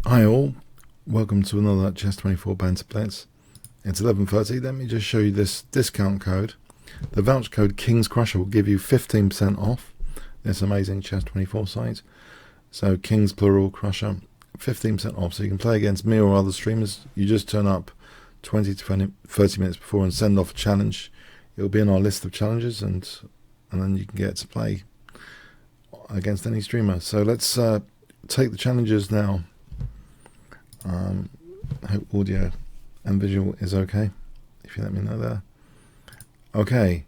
Hi all, welcome to another chess24 Banter Blitz. It's 11:30. Let me just show you this discount code. The voucher code Kingscrusher will give you 15% off this amazing chess24 site. So Kings plural Crusher, 15% off. So you can play against me or other streamers. You just turn up 20 to 30 minutes before and send off a challenge. It'll be in our list of challenges, and then you can get to play against any streamer. So let's take the challenges now. I hope audio and visual is okay, if you let me know there. Okay,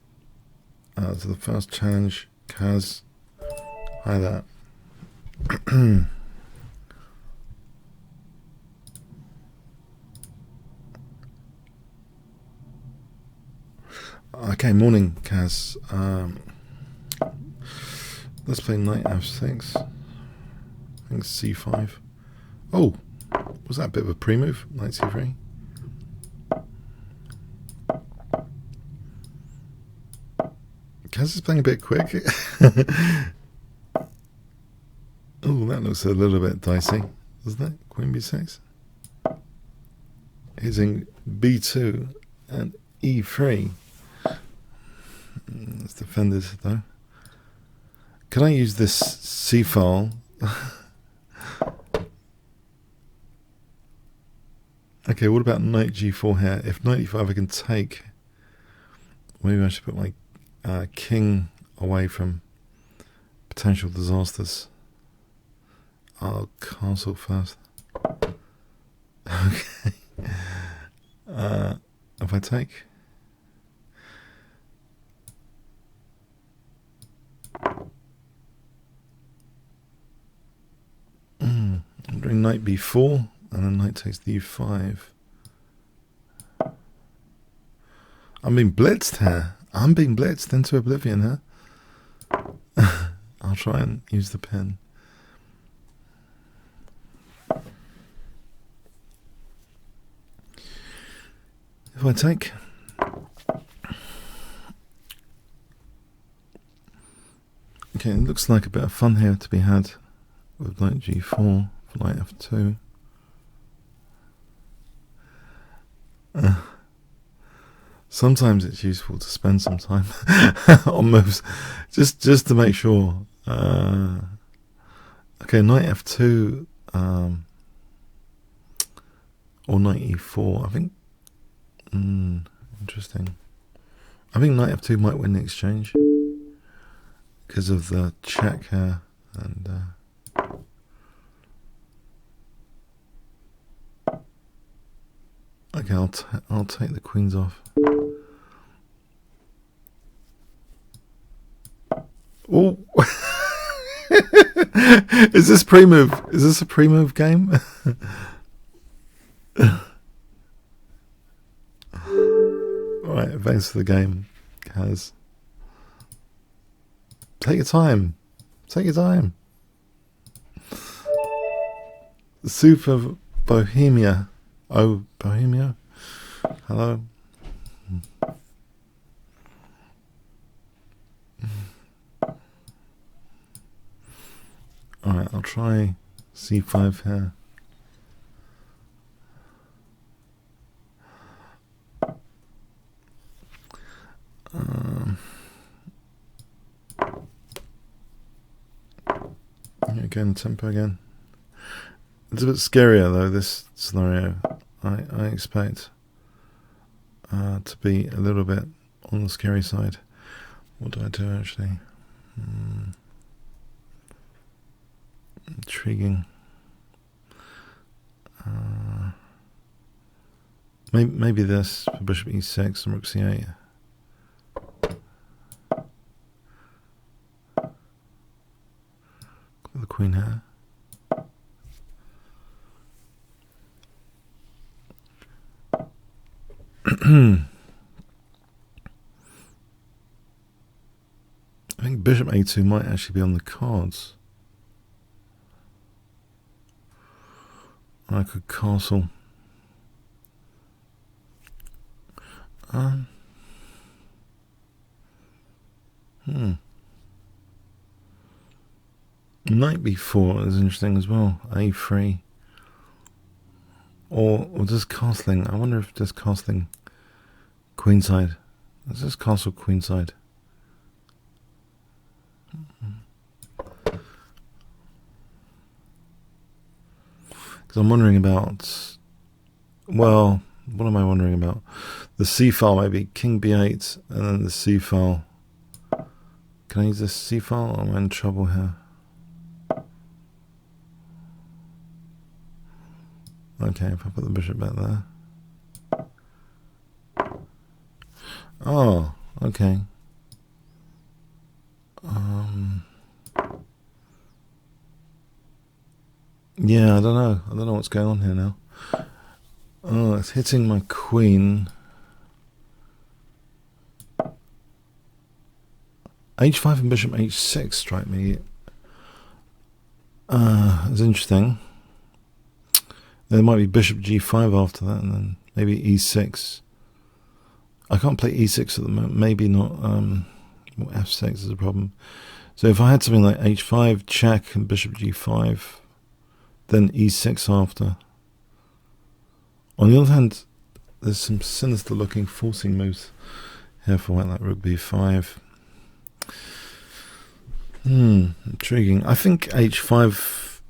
so the first challenge, Kaz. Hi there. Okay, morning, Kaz. Let's play knight f6. I think c5. Oh, was that a bit of a pre-move? Knight c3. Kaz is playing a bit quick. Oh, that looks a little bit dicey, doesn't it? Queen b6. Hitting b2 and e3. It's defended though. Can I use this c file? Okay, what about knight g4 here? If knight e5 I can take, maybe I should put my king away from potential disasters. I'll castle first. Okay. If I take, I'm doing knight b4, and then knight takes the e5. I'm being blitzed here. I'm being blitzed into oblivion here. I'll try and use the pen. If I take, okay, it looks like a bit of fun here to be had with knight g4 for knight f2. Sometimes it's useful to spend some time on moves, just to make sure. Okay, knight f2 or knight e4. I think. Interesting. I think knight f2 might win the exchange because of the check here, and okay, I'll take the queens off. Oh, is this pre-move? Is this a pre-move game? Right, thanks for the game, Kaz. Take your time. Take your time. Super Bohemia. Oh, Bohemia. Hello. Alright, I'll try c5 here. Again, tempo again. It's a bit scarier though, this scenario. I expect to be a little bit on the scary side. What do I do actually? Intriguing. Maybe this for bishop e6 and rook c8. The queen here. I think bishop a2 might actually be on the cards. I could castle. Knight b4 is interesting as well. a3. Or just castling. I wonder if just castling queenside. Let's just castle queenside. Because I'm wondering about, well, what am I wondering about? The C file, maybe king b8, and then the C file. Can I use this C file, or am I in trouble here? Okay, if I put the bishop back there. Oh, okay. Yeah, I don't know. I don't know what's going on here now. Oh, it's hitting my queen. H5 and bishop H6 strike me. It's interesting. There might be bishop G5 after that, and then maybe E6. I can't play E6 at the moment. Maybe not. F6 is a problem. So if I had something like H5, check, and bishop G5, then E6 after. On the other hand, there's some sinister looking forcing moves here for white, like rook B5. Intriguing. I think H5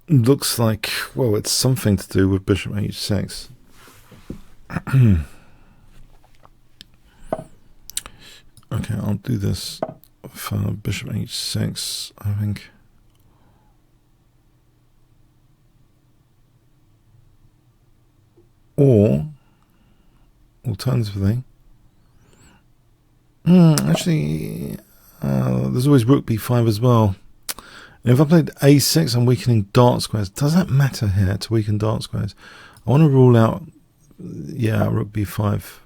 looks like, well, it's something to do with bishop H6. Okay, I'll do this for bishop H6, I think. Or, alternatively, actually, there's always rook b5 as well. And if I played a6, I'm weakening dart squares. Does that matter here to weaken dart squares? I want to rule out, yeah, rook b5.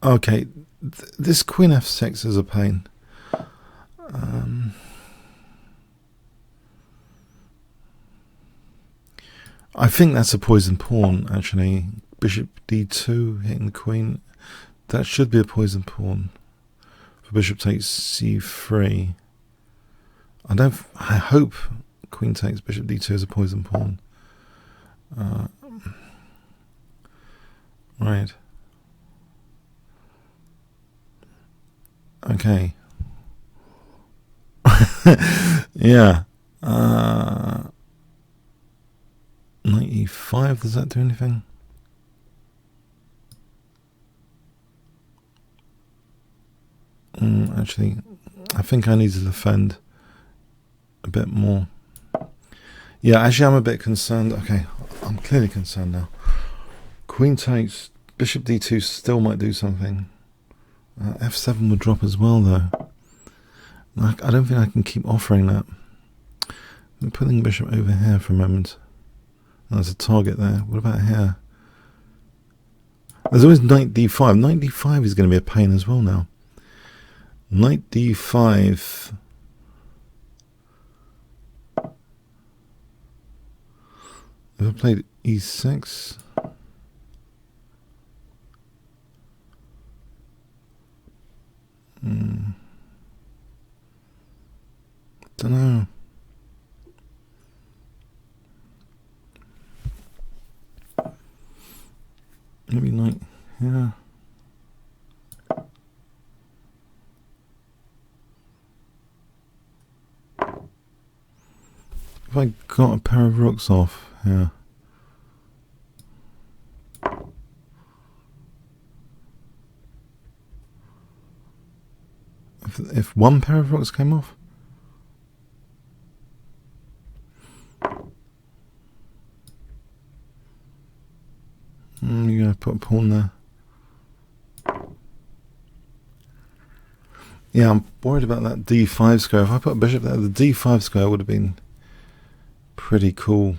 Okay, this queen f6 is a pain. I think that's a poison pawn, actually. Bishop d2 hitting the queen. That should be a poison pawn. For bishop takes c3. I hope queen takes bishop d2 as a poison pawn. Right. Okay. Yeah. Knight e5, does that do anything? Actually, I think I need to defend a bit more. Yeah, actually I'm a bit concerned. Okay, I'm clearly concerned now. Queen takes, bishop d2 still might do something. F7 would drop as well, though. I don't think I can keep offering that. I'm putting the bishop over here for a moment. There's a target there. What about here? There's always knight d5. Knight d5 is going to be a pain as well now. Knight d5. If I played e6. Don't know. Maybe knight, yeah. If I got a pair of rooks off, yeah. If one pair of rooks came off. You're going to put a pawn there. Yeah, I'm worried about that d5 square. If I put a bishop there, the d5 square would have been pretty cool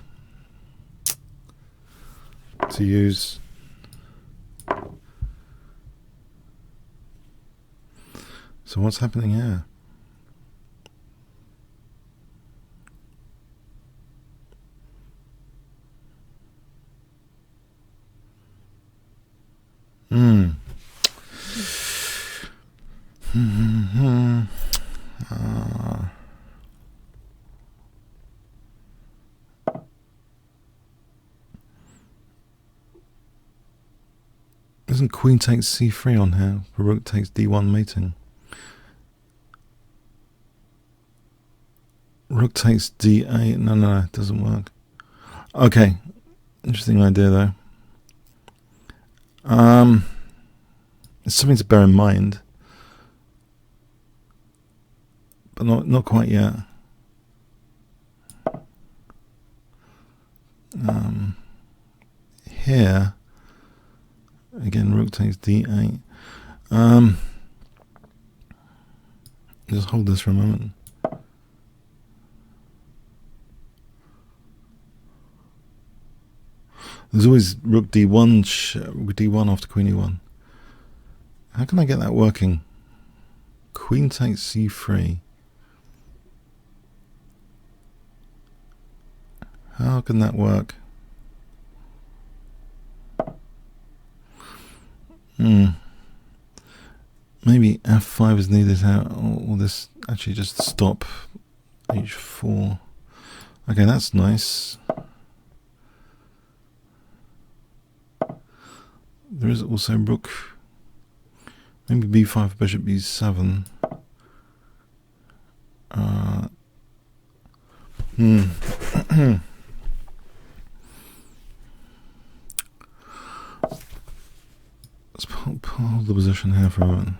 to use. So what's happening here? Isn't queen takes c3 on here? Rook takes d1 mating. Rook takes d8. No, it doesn't work. Okay, interesting idea though. It's something to bear in mind, but not quite yet. Here again, rook takes d8. Just hold this for a moment. There's always rook d1 after queen e1. How can I get that working? Queen takes c3. How can that work? Maybe f5 is needed here, or this actually just stop h4. Okay, that's nice. There is also rook, maybe b5, bishop b7. Let's hold the position here for a moment.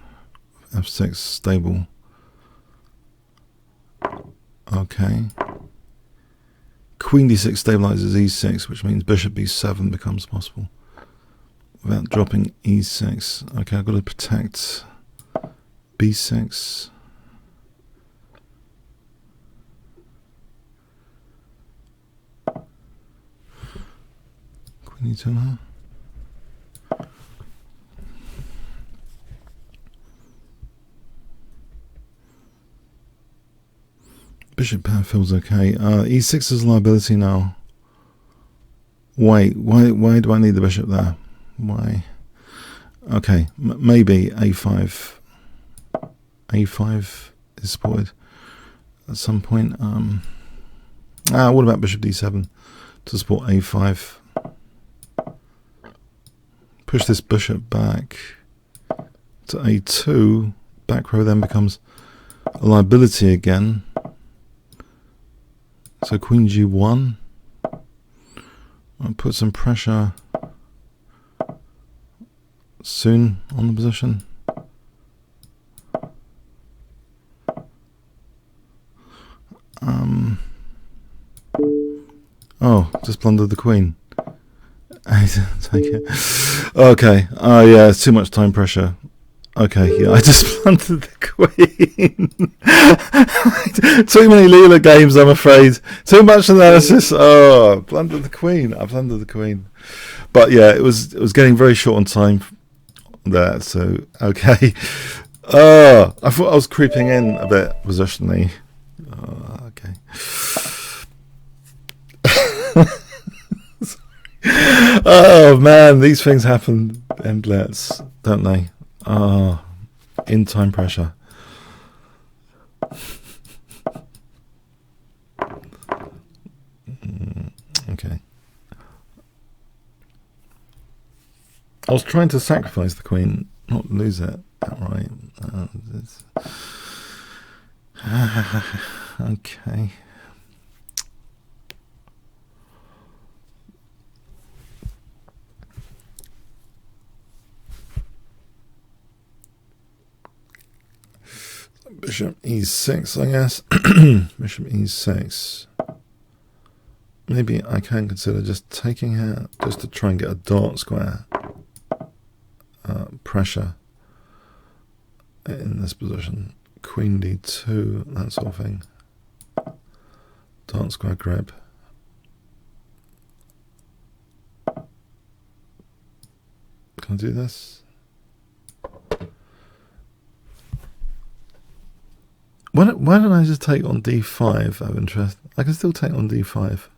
f6 stable. Okay. Queen d6 stabilizes e6, which means bishop b7 becomes possible without dropping e6. Okay, I've got to protect b6. Queen e2 now. Bishop pair feels okay. E6 is a liability now. Wait, why do I need the bishop there? Why? Okay, maybe a5. a5 is supported at some point. What about bishop d7 to support a5? Push this bishop back to a2. Back row then becomes a liability again. So queen g1. I'll put some pressure soon on the position. Oh, just blundered the queen. I didn't take it. Okay. Oh yeah, it's too much time pressure. Okay, yeah, I just blundered the queen. Too many Leela games, I'm afraid. Too much analysis. Oh, blundered the queen. I blundered the queen. But yeah, it was getting very short on time there. So okay. I thought I was creeping in a bit positionally. Okay. Oh man, these things happen in Blitz, don't they? In time pressure. Okay. I was trying to sacrifice the queen, not lose it outright. Okay. Bishop e6, I guess. Bishop e6. Maybe I can consider just taking her just to try and get a dark square pressure in this position. Queen d2, that sort of thing. Dark square grip. Can I do this? Why don't I just take on d5 out of interest? I can still take on d5.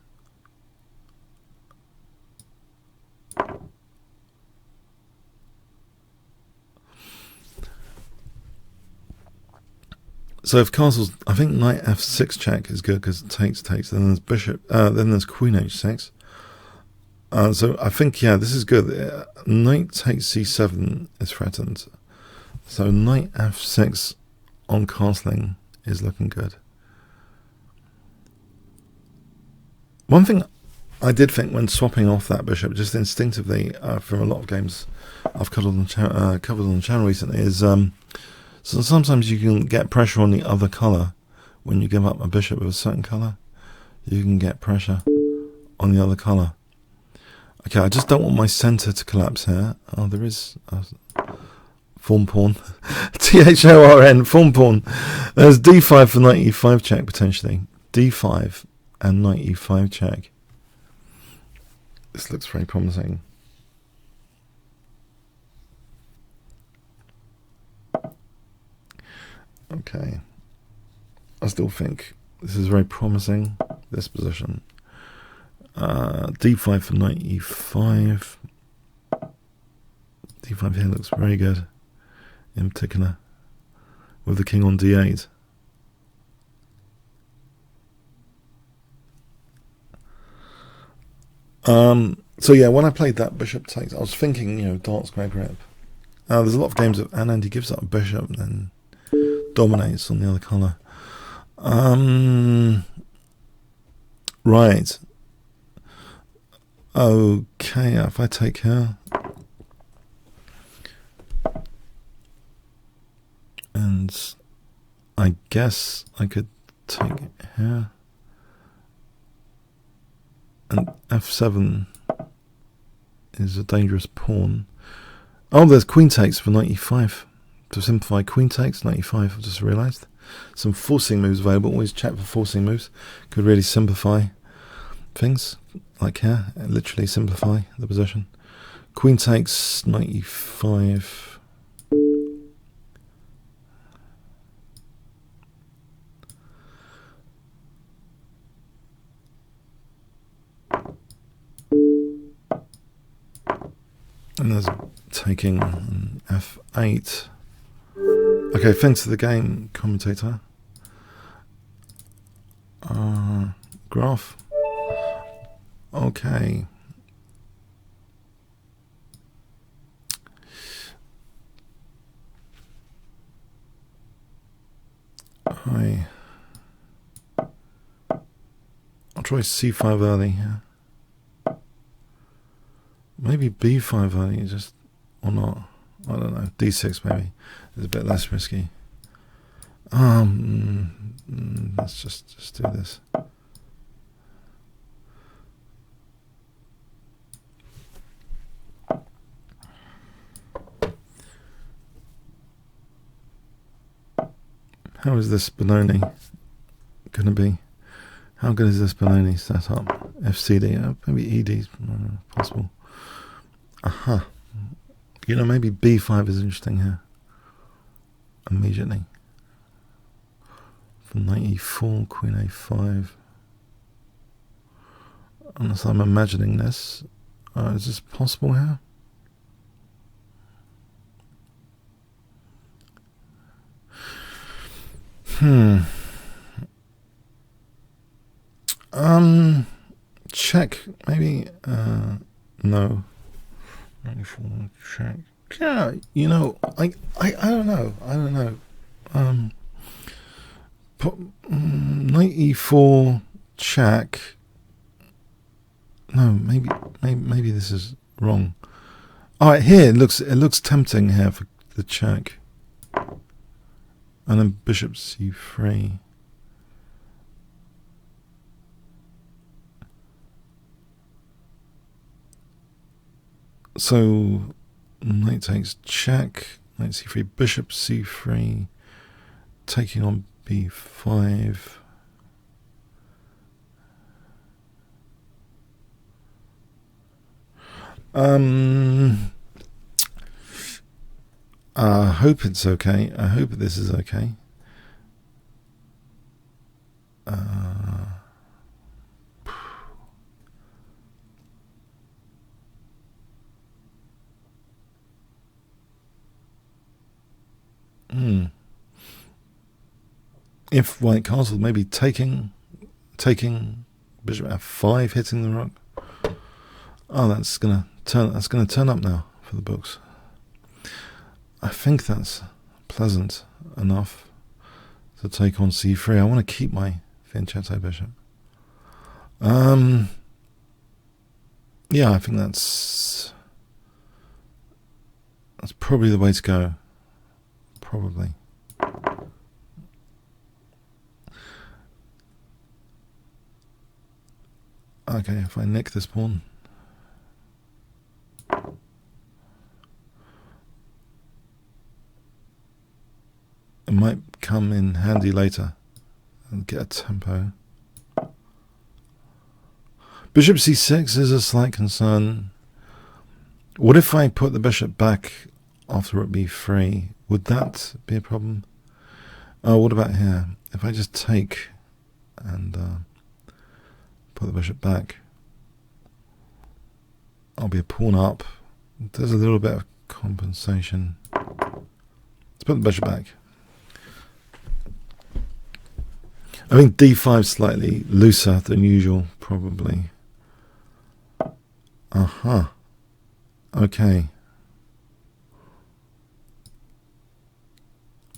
So if castles, I think knight f6 check is good because it takes. Then there's bishop. Then there's queen h6. So I think, yeah, this is good. Knight takes c7 is threatened. So knight f6 on castling is looking good. One thing I did think when swapping off that bishop, just instinctively, from a lot of games I've covered on the channel recently, is so sometimes you can get pressure on the other colour when you give up a bishop with a certain colour. You can get pressure on the other colour. Okay, I just don't want my centre to collapse here. Oh, there is form pawn. Thorn, form pawn. There's d5 for knight e5 check potentially. d5 and knight e5 check. This looks very promising. Okay. I still think this is very promising, this position. d5 for knight e5. d5 here looks very good, in particular, with the king on d8. So yeah, when I played that bishop takes, I was thinking, you know, dark square grip. There's a lot of games of and he gives up a bishop and then dominates on the other colour. Right. Okay, if I take here, and I guess I could take here, and f7 is a dangerous pawn. Oh, there's queen takes for knight e5. To simplify, queen takes, knight e5, I've just realised. Some forcing moves available, always check for forcing moves. Could really simplify things, like here, literally simplify the position. Queen takes, knight e5. And there's taking f8. Okay, thanks to the game, commentator. Graph. Okay. I'll try c5 early here. Maybe b5 early, just, or not. I don't know. d6 maybe is a bit less risky. Let's just do this. How is this Benoni going to be? How good is this Benoni set up? FCD, maybe ED is possible. Aha. You know, maybe b5 is interesting here. Immediately. From knight e4, queen a5. Unless I'm imagining this. Is this possible here? Check, maybe, no. 94, check. Yeah, you know, I don't know. Knight e4, check. No, maybe this is wrong. All right, here it looks tempting here for the check. And then bishop c3. So knight takes check, knight c3, bishop c3, taking on b5. I hope it's okay. I hope this is okay. If white castle, maybe taking bishop f5, hitting the rook. Oh, that's gonna turn up now for the books. I think that's pleasant enough to take on c3. I want to keep my fianchetto bishop. Yeah, I think that's probably the way to go. Probably. Okay, if I nick this pawn. It might come in handy later and get a tempo. Bishop c6 is a slight concern. What if I put the bishop back after rook b3? Would that be a problem? Oh, what about here? If I just take and put the bishop back, I'll be a pawn up. There's a little bit of compensation. Let's put the bishop back. I think d5 is slightly looser than usual, probably. Okay.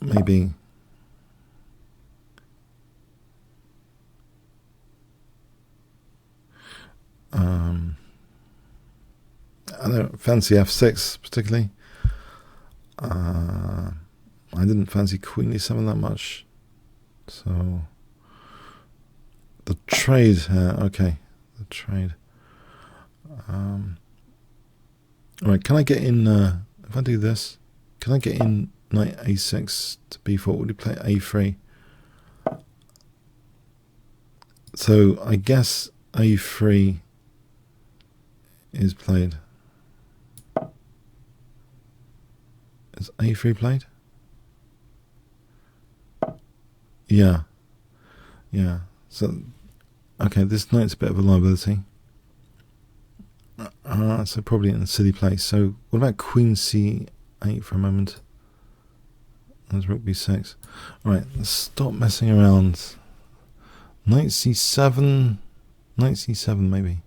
Maybe. I don't fancy f6 particularly. I didn't fancy queen e7 that much. So the trade here, okay, the trade. Alright, can I get in, if I do this, can I get in knight a6 to b4? Would he play a3? So I guess a3 is played. Is a3 played? Yeah. Yeah. So, okay, this knight's a bit of a liability. So probably in a silly place. So what about queen c8 for a moment? There's rook b6. Alright, let's stop messing around. Knight c7. Knight c7 maybe.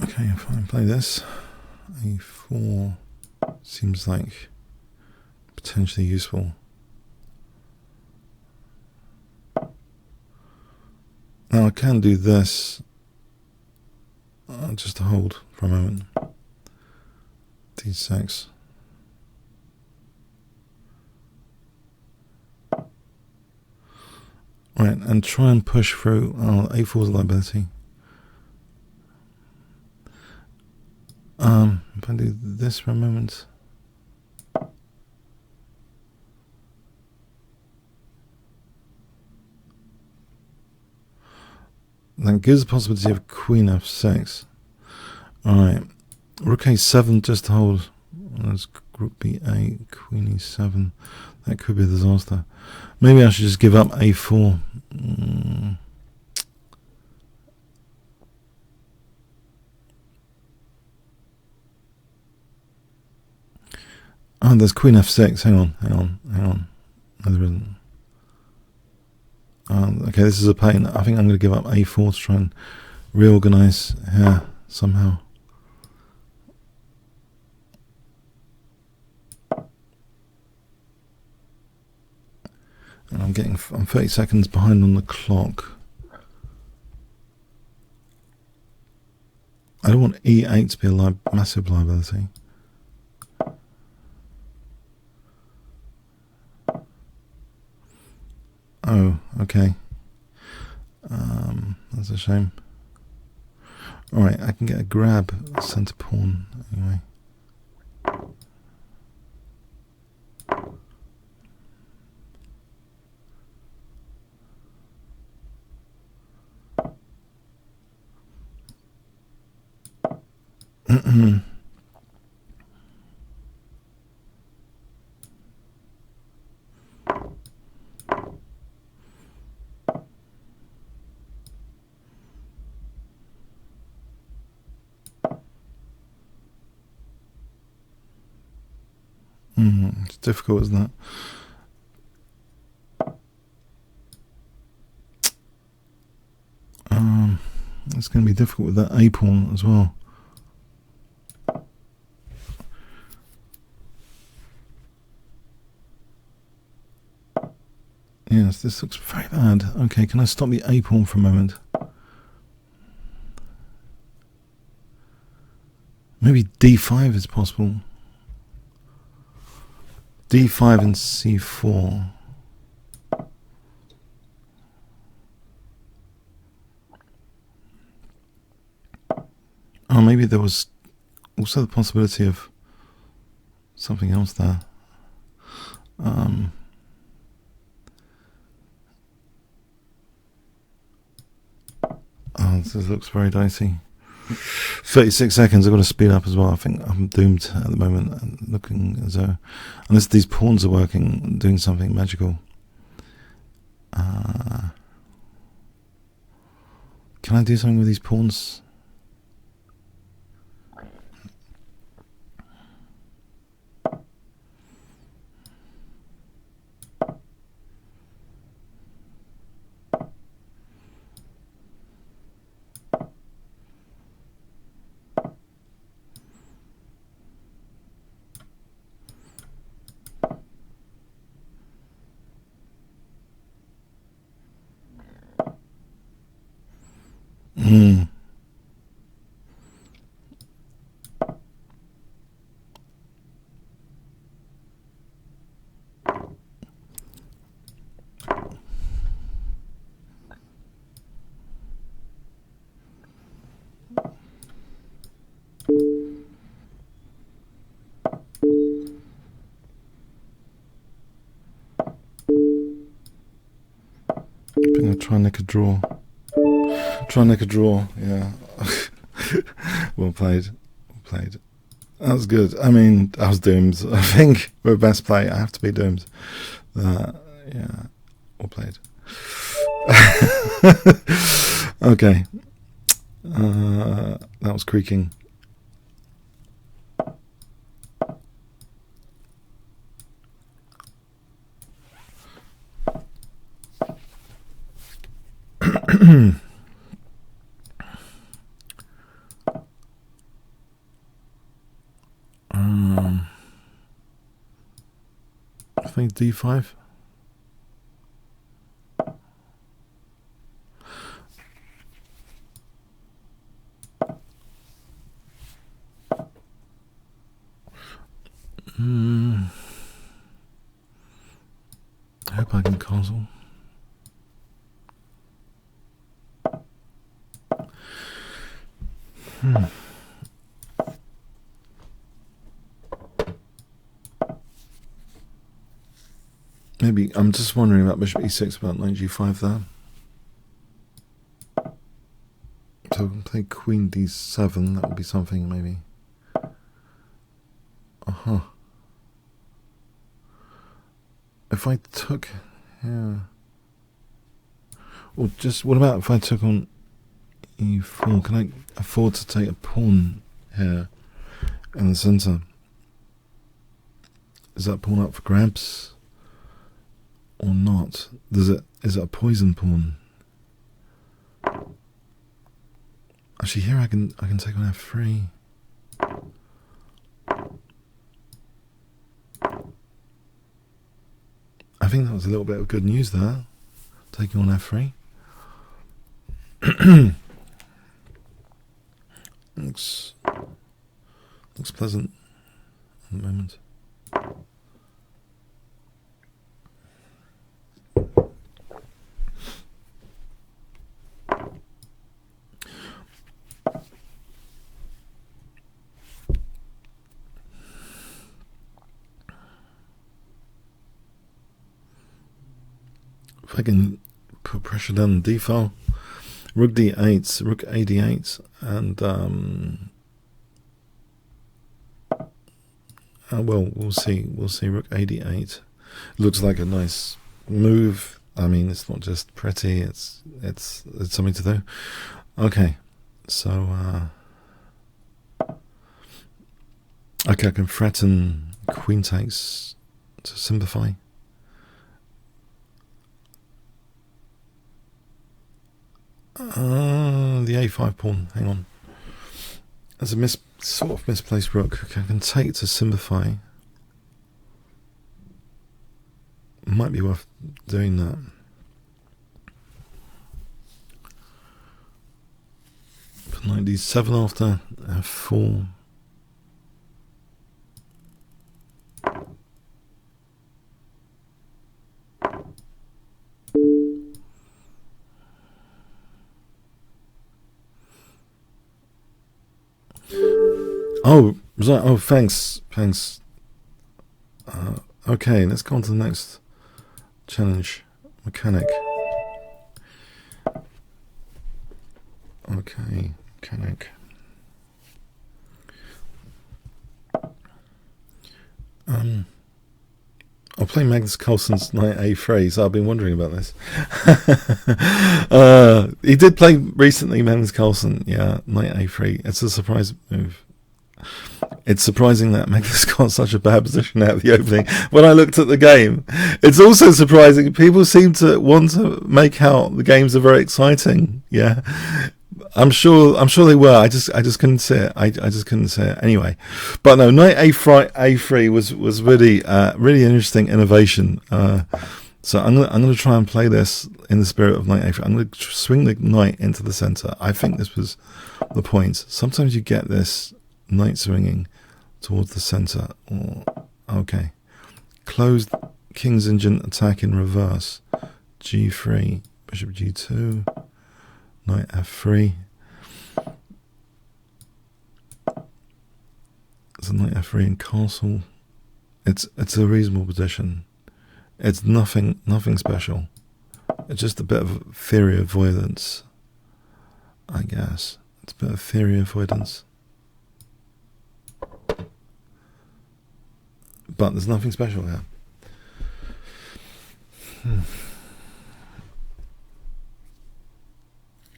Okay, if I play this, a4 seems like potentially useful. Now I can do this just to hold for a moment. d6. Right, and try and push through. Oh, a4 is a liability. If I do this for a moment. That gives the possibility of queen f6. Alright, rook a7 just to hold. Let's rook b8, queen e7. That could be a disaster. Maybe I should just give up a4. Oh, there's queen f6. Hang on. No, there isn't. Okay, this is a pain. I think I'm going to give up a4 to try and reorganize here somehow. And I'm 30 seconds behind on the clock. I don't want e8 to be a massive liability. Oh, okay. That's a shame. Alright, I can get a grab center pawn anyway. It's difficult, isn't it? It's going to be difficult with that A pawn as well. Yes, this looks very bad. Okay, can I stop the A pawn for a moment? Maybe D5 is possible. D5 and C4. Oh, maybe there was also the possibility of something else there. Oh, this looks very dicey. 36 seconds, I've got to speed up as well. I think I'm doomed at the moment, looking as though, unless these pawns are working, doing something magical. Can I do something with these pawns? I think I'll try and nick a draw. Try and nick a draw, yeah. Well played. Well played. That was good. I mean, I was doomed. I think with best play, I have to be doomed. Yeah, well played. Okay. That was creaking. I think D5. I hope I can castle. Maybe, I'm just wondering about bishop e6, about knight g5 there. So I can play queen d7, that would be something maybe. If I took here, or just, what about if I took on e4? Can I afford to take a pawn here in the center? Is that pawn up for grabs or not? Is it a poison pawn? Actually, here I can take on f3. I think that was a little bit of good news there, taking on f3. looks pleasant at the moment. If I can put pressure down the d-file, rook d8, rook ad8, and well, we'll see rook ad8. Looks like a nice move. I mean, it's not just pretty, it's something to do. Okay, so okay, I can threaten queen takes to simplify. The a5 pawn, hang on. That's a sort of misplaced rook. Okay, I can take to simplify. Might be worth doing that. Knight d7 after f4. Oh, right. Oh, thanks. Okay, let's go on to the next challenge. Mechanic. Okay, mechanic. I'll play Magnus Carlsen's Knight A3, so I've been wondering about this. He did play recently, Magnus Carlsen. Yeah, Knight A3. It's a surprise move. It's surprising that Magnus got such a bad position out of the opening. When I looked at the game, it's also surprising. People seem to want to make out the games are very exciting. Yeah, I'm sure they were. I just couldn't see it. I just couldn't see it anyway. But no, Knight A3 was really really interesting innovation. So I'm gonna try and play this in the spirit of Knight A3. I'm gonna swing the knight into the center. I think this was the point. Sometimes you get this knight swinging towards the center. Okay, closed King's Engine attack in reverse. G3, Bishop G2, Knight F3. There's a Knight F3 in castle. It's a reasonable position. It's nothing special. It's just a bit of theory avoidance, I guess. It's a bit of theory avoidance. But there's nothing special here.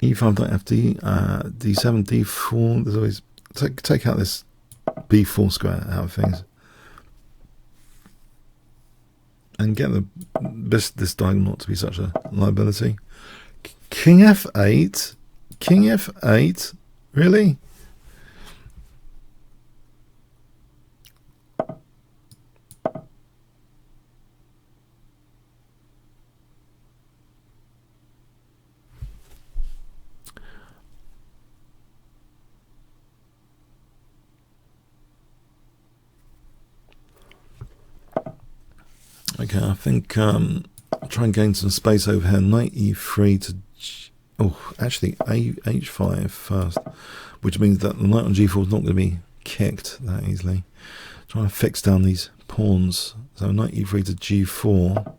E5 FD, D7, D4. There's always take out this B4 square out of things, and get this diagonal not to be such a liability. King F8, King F8, really? Okay, I think I'll try and gain some space over here. Knight E3 to actually H5 first, which means that the knight on G4 is not going to be kicked that easily. Trying to fix down these pawns. So Knight E3 to G4.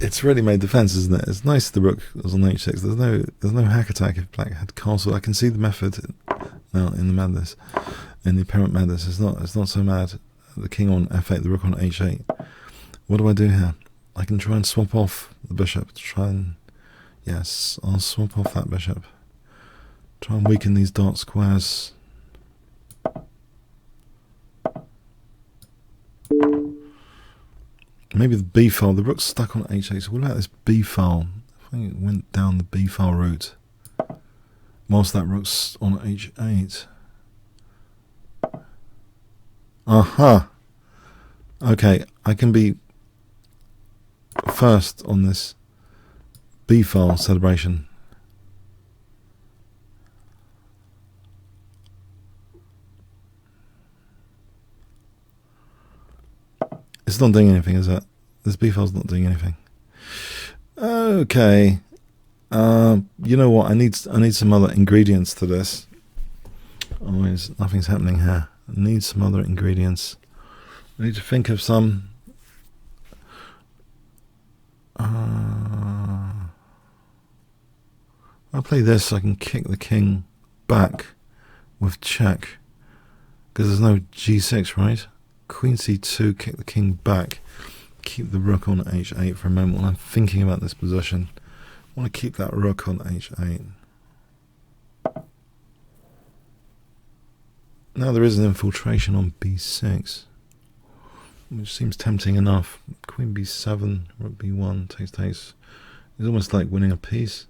It's ready-made defense, isn't it? It's nice the rook was on h6. There's no hack attack if black had castle. I can see the method now in the madness, in the apparent madness. It's not so mad. The king on f8, the rook on h8. What do I do here? I can try and swap off the bishop. Yes, I'll swap off that bishop. Try and weaken these dark squares. Maybe the b file. The rook's stuck on h8. So what about this b file? I think it went down the b file route whilst that rook's on h8. Okay, I can be first on this b file celebration. It's not doing anything, is it? This b file's not doing anything. Okay. You know what? I need some other ingredients to this. Otherwise, nothing's happening here. I need some other ingredients. I need to think of some. I'll play this so I can kick the king back with check, because there's no g6, right? Queen c2, kick the king back, keep the rook on h8 for a moment while I'm thinking about this position. I want to keep that rook on h8. Now there is an infiltration on b6, which seems tempting enough. Queen b7, rook b1, takes. It's almost like winning a piece.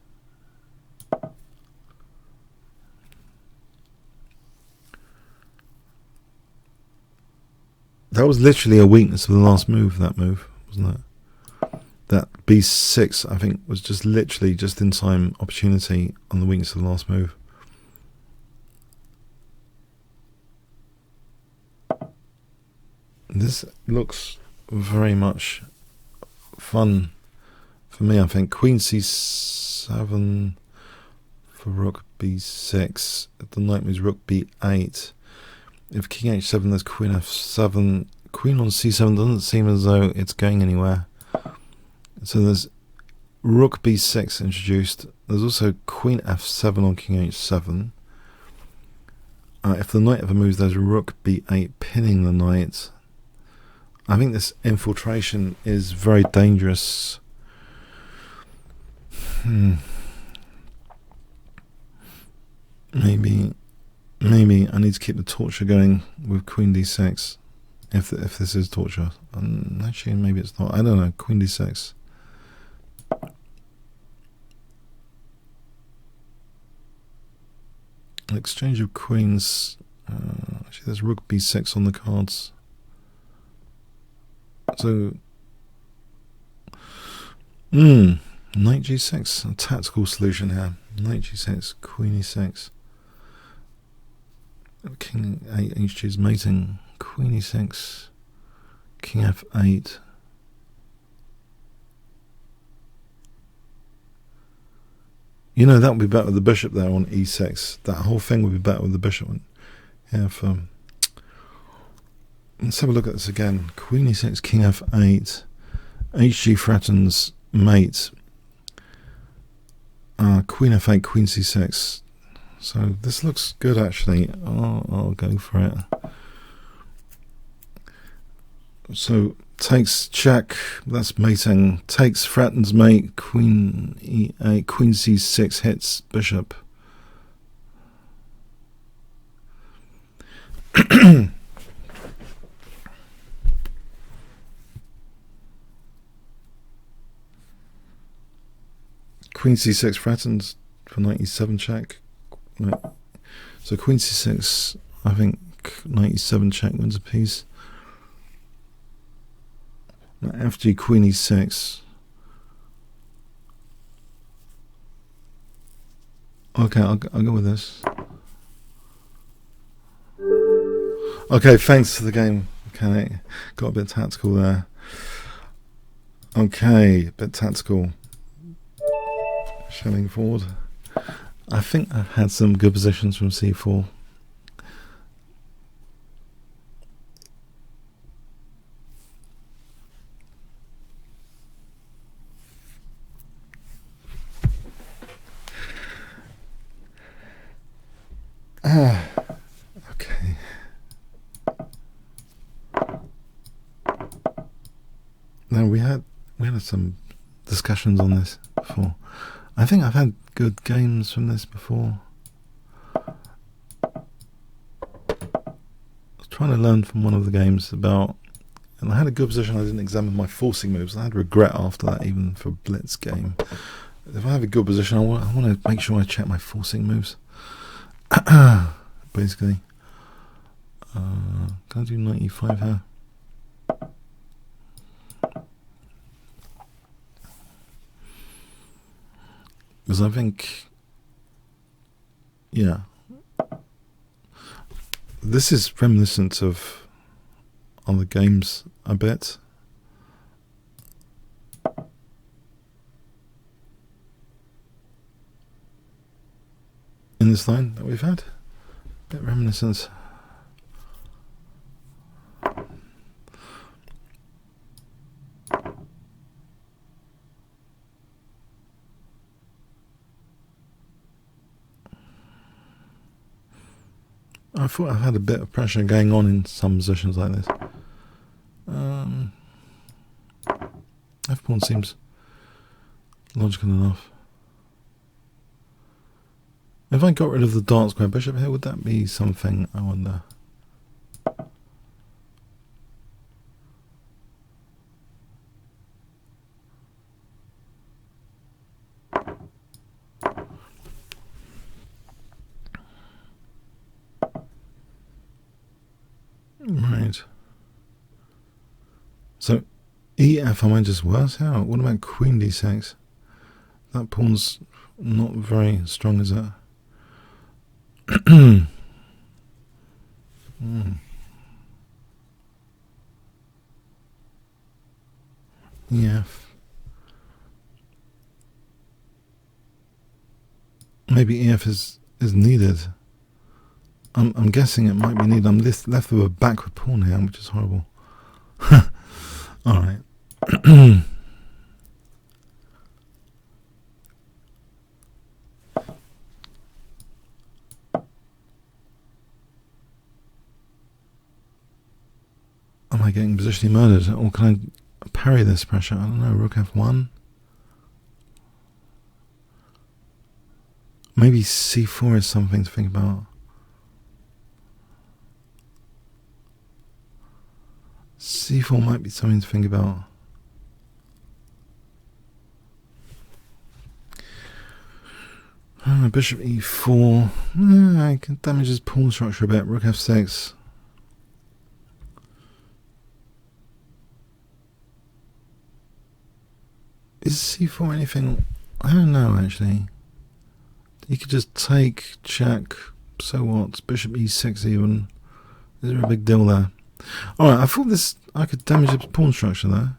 That was literally a weakness of the last move, that move, wasn't it? That b6, I think, was just literally just in time opportunity on the weakness of the last move. This looks very much fun for me, I think. Queen c7 for rook b6. If the knight moves rook b8. If king h7, there's queen f7. Queen on c7 doesn't seem as though it's going anywhere. So there's rook b6 introduced. There's also queen f7 on king h7. If the knight ever moves, there's rook b8 pinning the knight. I think this infiltration is very dangerous. Maybe I need to keep the torture going with queen d6. If this is torture, actually maybe it's not. I don't know. Queen d6. An exchange of queens. Actually, there's rook b6 on the cards. So, knight g6, a tactical solution here. Knight g6, queen e6. King h2 is mating. Queen e6, king f8. You know, that would be better with the bishop there on e6. That whole thing would be better with the bishop on. Yeah, let's have a look at this again. Queen e6, king f8. hg threatens mate. Queen f8, queen c6. So this looks good, actually. I'll go for it. So takes check. That's mating. Takes threatens mate. Queen e8. Queen c6 hits bishop. Queen c6 threatens for knight e7 check. No. So queen c6, I think knight e7 check wins a piece. Now fg queen e6. Okay, I'll go with this. Okay, thanks to the game mechanic. Got a bit tactical there. Okay, a bit tactical. Shelling forward. I think I've had some good positions from c4. Okay. Now we had some discussions on this before. I think I've had good games from this before. I was trying to learn from one of the games about, and I had a good position. I didn't examine my forcing moves. I had regret after that, even for a blitz game. If I have a good position, I want to make sure I check my forcing moves. Basically, can I do knight e5 here? Because I think, yeah, this is reminiscent of other games a bit. In this line that we've had, a bit reminiscent. I thought I had a bit of pressure going on in some positions like this. F-pawn seems logical enough. If I got rid of the dark square bishop here, would that be something, I wonder? Right. So, EF, am I just worse out? What about Queen D6? That pawn's not very strong, is it? EF. Maybe EF is needed. I'm guessing it might be needed. I'm left with a backward pawn here, which is horrible. Alright. Am I getting positionally murdered? Or can I parry this pressure? I don't know. Rook F1? Maybe C4 is something to think about. C4 might be something to think about. Bishop E4. I can damage his pawn structure a bit. Rook F6. Is C4 anything? I don't know, actually. You could just take, check, so what? Bishop E6 even. Is there a big deal there? Alright, I thought this, I could damage his pawn structure there.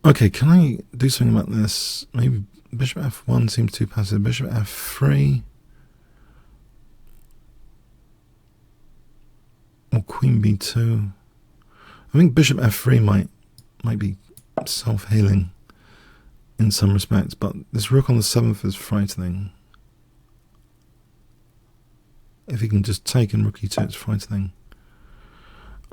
Okay, can I do something about this? Maybe Bishop F1 seems too passive. Bishop F3. Or Queen B2. I think Bishop F3 might be self-healing in some respects, but this rook on the 7th is frightening. If he can just take and rook E2, it's frightening.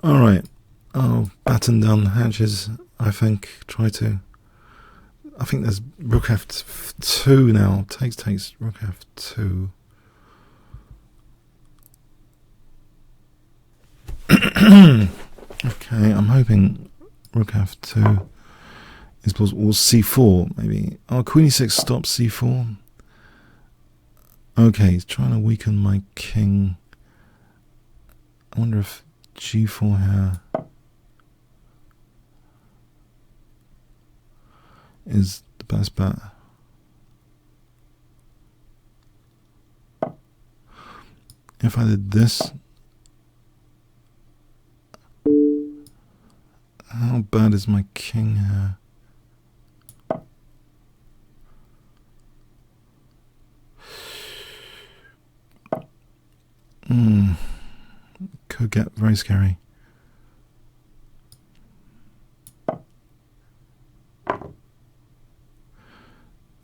Alright, I'll batten down the hatches, I think. I think there's rook F2 now. Takes rook F2. Okay, I'm hoping rook F2 is possible. Or C4, maybe. Oh, Queen E6 stops C4. Okay, he's trying to weaken my king. I wonder if G4 here is the best bet. If I did this, how bad is my king here? Could get very scary.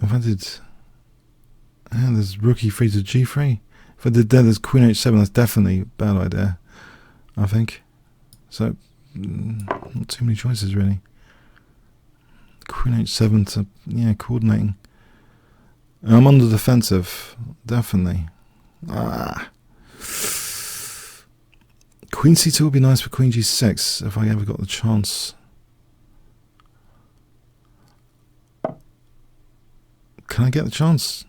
If I did, there's rook E3 to G3. If I did that, there's Queen H7. That's definitely a bad idea, I think. So, not too many choices really. Queen H7 to, yeah, coordinating. I'm on the defensive, definitely. Queen C2 would be nice for Queen G6 if I ever got the chance. Can I get the chance?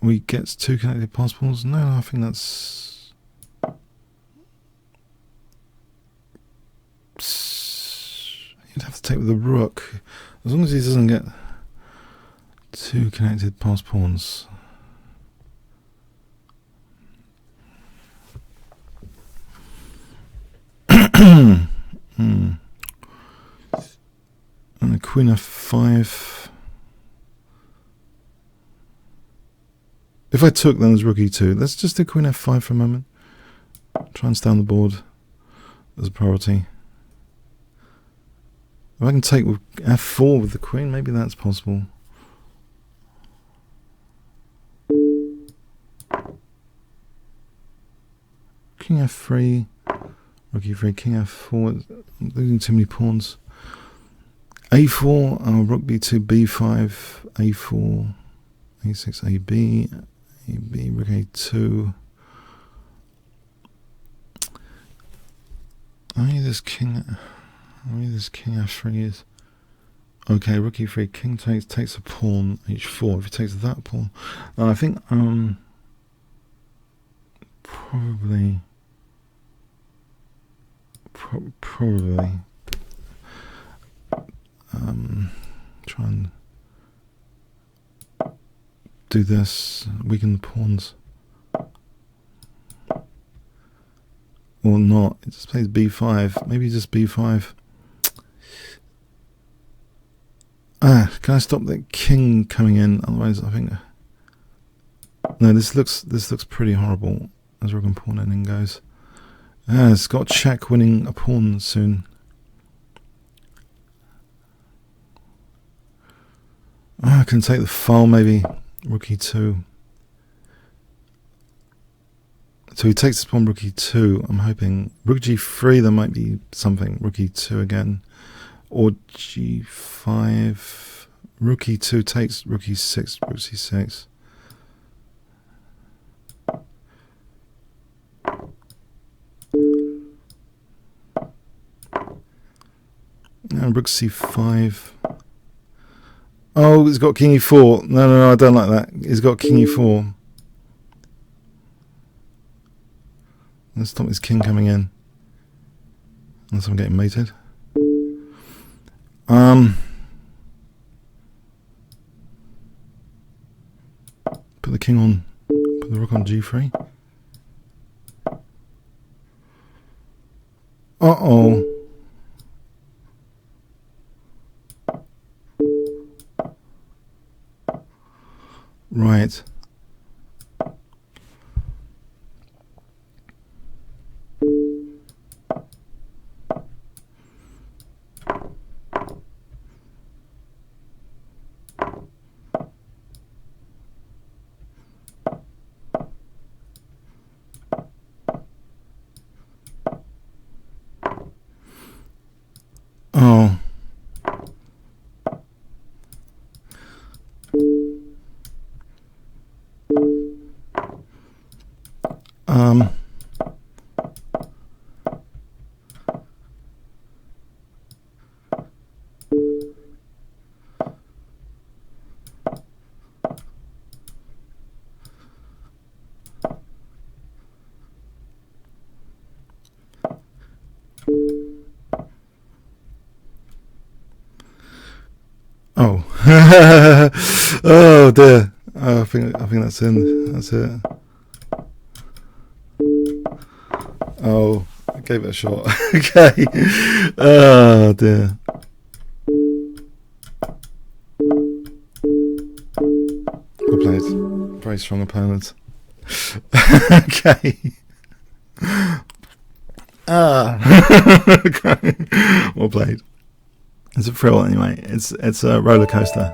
We get 2 connected passports? No, I think that's... You'd have to take with the rook. As long as he doesn't get 2 connected pass pawns. And the Queen F5. If I took, then there's rook E2. Let's just do Queen F5 for a moment. Try and stay on the board as a priority. If I can take with F4 with the Queen, maybe that's possible. king f3, rook e3, king f4. I'm losing too many pawns. a4, rook b2, b5, a4, a6, ab, rook a2. Maybe this king f3 is okay. Rook e3, king takes a pawn, h4. If he takes that pawn, I think probably try and do this, weaken the pawns. Or not. It just plays b5. Maybe just b5. Can I stop the king coming in? Otherwise, I think no. This looks pretty horrible as rook and pawn ending goes. It's got check winning a pawn soon. I can take the file maybe. Rook e2. So he takes this pawn, rook e2. I'm hoping rook g3. There might be something. Rook e2 again, or g5. Rook e2 takes rook e6. Rook c6. Now rook c5. Oh, it's got king e4. No, I don't like that. It's got king e4. Let's stop this king coming in. Unless I'm getting mated. Put the king on. Put the rook on g3. Uh-oh. Right. Oh. Oh. Oh dear. Oh, I think that's in. That's it. Oh, I gave it a shot. Okay. Oh dear. Well played. Very strong opponent. Okay. Okay. Well played. It's a thrill anyway. It's a roller coaster.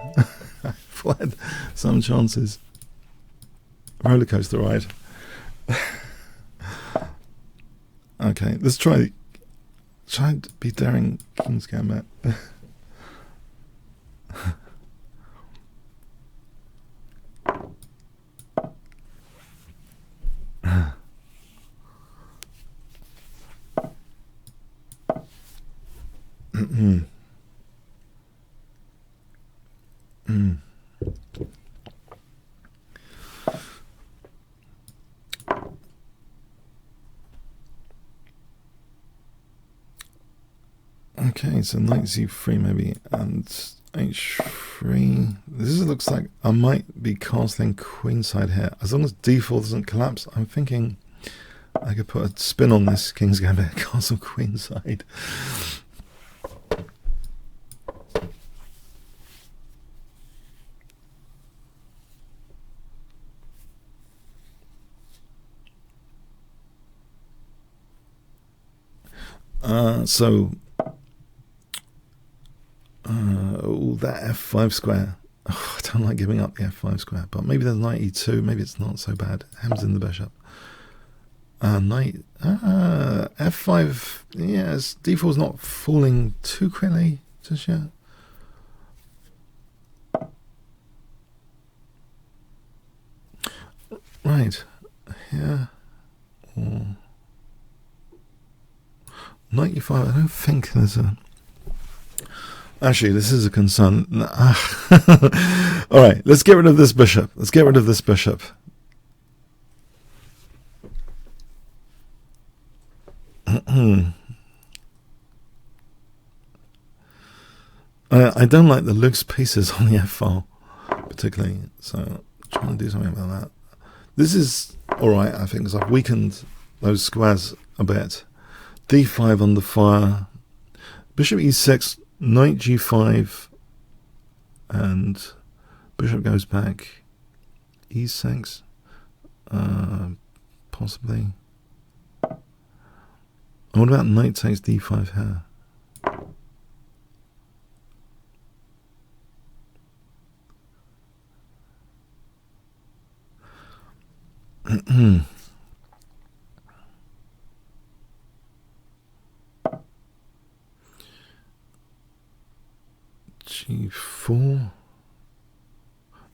I've had some chances. Roller coaster ride. Okay, let's try to be daring King's Gambit. Okay, so knight c3 maybe, and h3. This looks like I might be castling queenside here. As long as d4 doesn't collapse, I'm thinking I could put a spin on this King's Gambit, castle queenside. That f5 square. Oh, I don't like giving up the f5 square, but maybe there's knight e2. Maybe it's not so bad. Hems in the bishop. Knight f5. Yes, d4 is not falling too quickly just yet. Right, yeah. Knight e5. I don't think there's a. Actually, this is a concern. All right, let's get rid of this bishop. Let's get rid of this bishop. I don't like the loose pieces on the F file, particularly. So I'm trying to do something about that. This is all right, I think, because I've weakened those squares a bit. D5 under fire. Bishop E6, Knight G5, and bishop goes back. E6, possibly. What about knight takes D5 here? G4.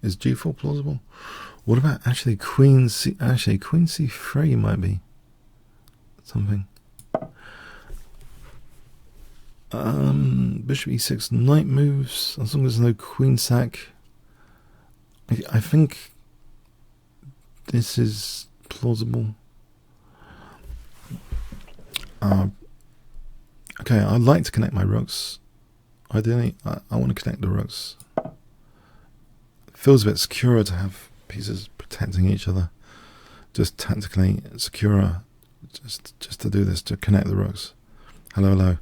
Is G4 plausible? What about actually Queen C? Actually, Queen C3 might be something. Bishop E6, knight moves, as long as there's no queen sack. I think this is plausible. Okay, I'd like to connect my rooks. Ideally, I want to connect the rooks. It feels a bit secure to have pieces protecting each other. Just tactically secure, just to do this, to connect the rooks. Hello, hello.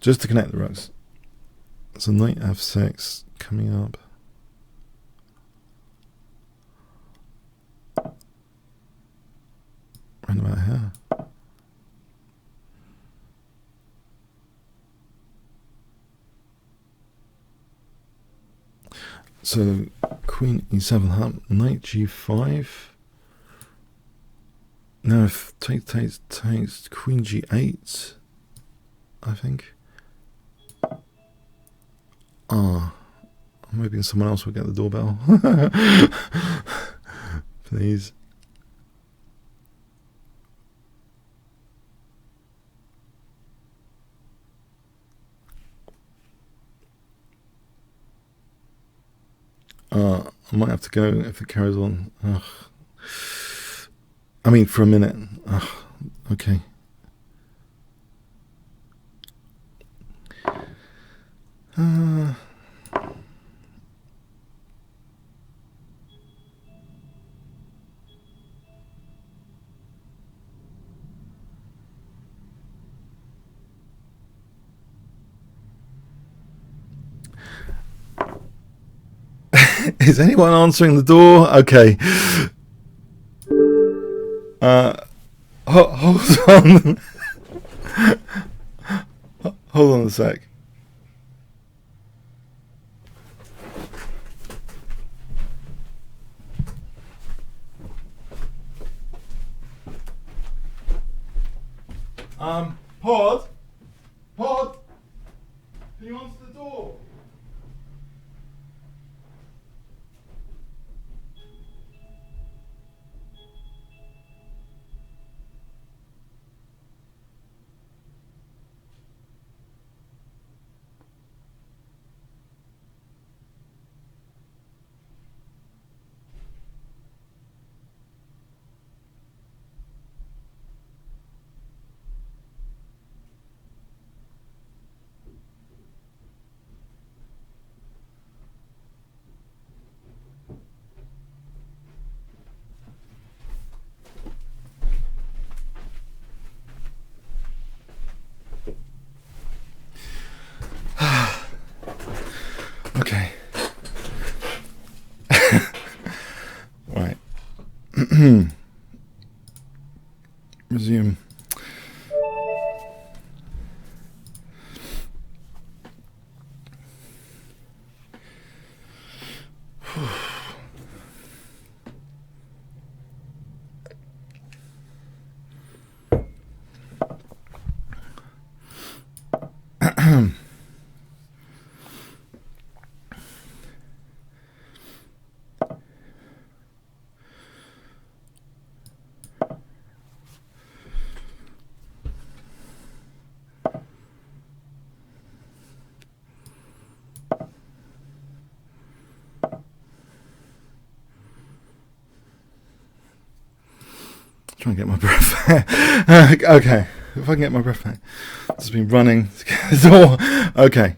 Just to connect the rooks. So knight f6 coming up. Right about here. So Queen E7 up, Knight G5. Now if takes Queen G8, I think. I'm hoping someone else will get the doorbell. Please. I might have to go if it carries on. Ugh. I mean, for a minute. Ugh. Okay. Is anyone answering the door? Okay. Hold on. Hold on a sec. Pod, can you answer the door? Okay. Right. Resume. Try and get my breath back. Okay, if I can get my breath back. It's been running to get the door. Okay.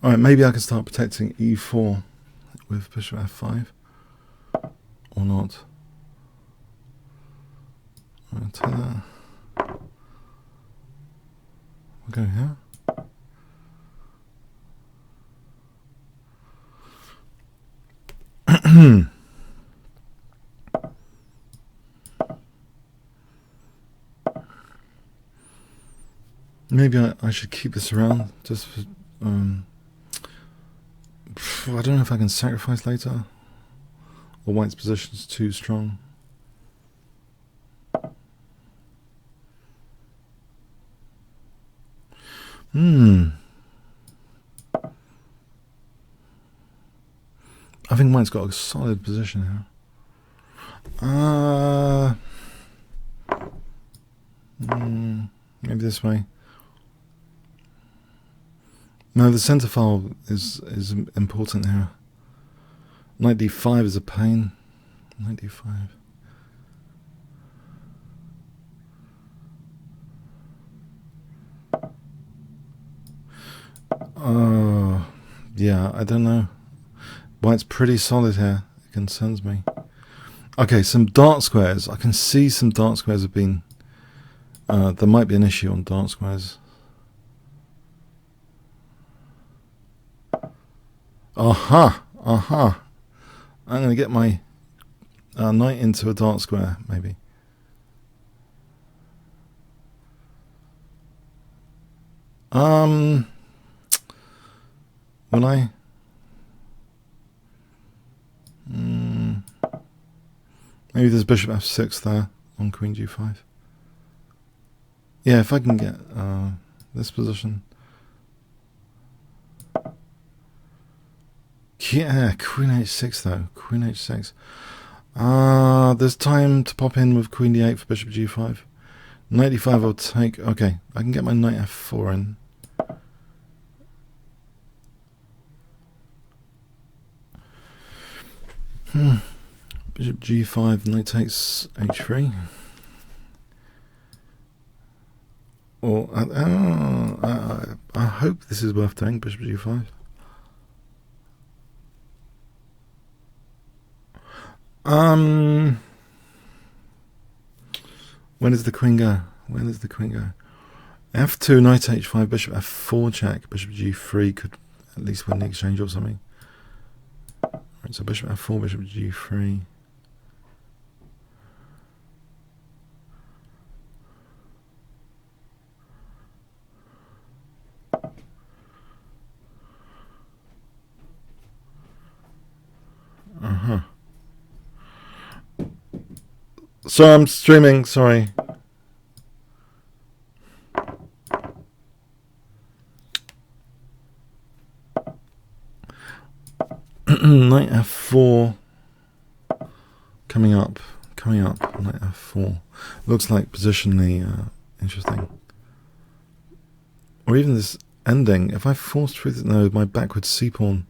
Alright, maybe I can start protecting e4 with bishop f5, or not. I'll take that. We'll go here. Maybe I should keep this around just for, I don't know if I can sacrifice later, or white's position's too strong. I think white's got a solid position here. Maybe this way. No, the centre file is important here. Knight d5 is a pain. Knight d5. Yeah, I don't know. White's pretty solid here. It concerns me. Okay, some dark squares. I can see some dark squares have been... there might be an issue on dark squares. Aha! Aha! I'm going to get my knight into a dark square, maybe. Will I? Maybe there's bishop f6 there on queen g5. Yeah, if I can get this position. Yeah, queen h6 though. Queen h6. There's time to pop in with queen d8 for bishop g5. Knight d5 I'll take. Okay, I can get my knight f4 in. Bishop g5, knight takes h3. Or I hope this is worth doing. Bishop g5. Where does the queen go? Where does the queen go? f2, knight h5, bishop f4 check. Bishop g3 could at least win the exchange or something. Right, so bishop f4, bishop g3. So I'm streaming, sorry. Knight f4 coming up, knight f4. Looks like positionally interesting. Or even this ending, if I force through this, no, my backward c-pawn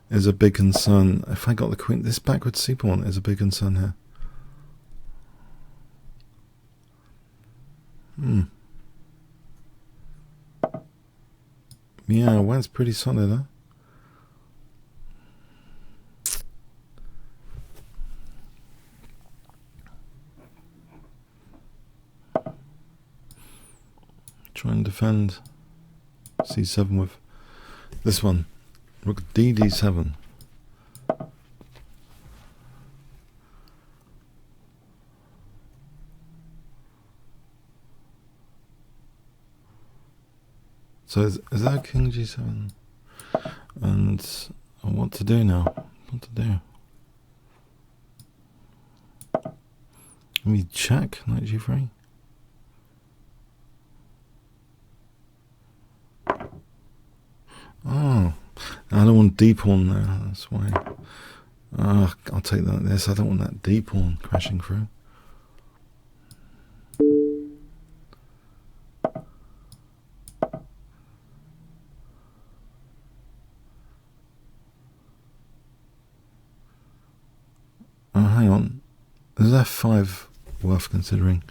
is a big concern. If I got the queen, this backward c-pawn is a big concern here. Yeah, white's pretty solid, huh? Try and defend c7 with this one. Rook d7. So is that king g7? And what to do now? What to do? Maybe check, knight g3. Oh, I don't want D pawn there, that's why. I'll take that. This, I don't want that D pawn crashing through. Oh, hang on. Is F5 worth considering?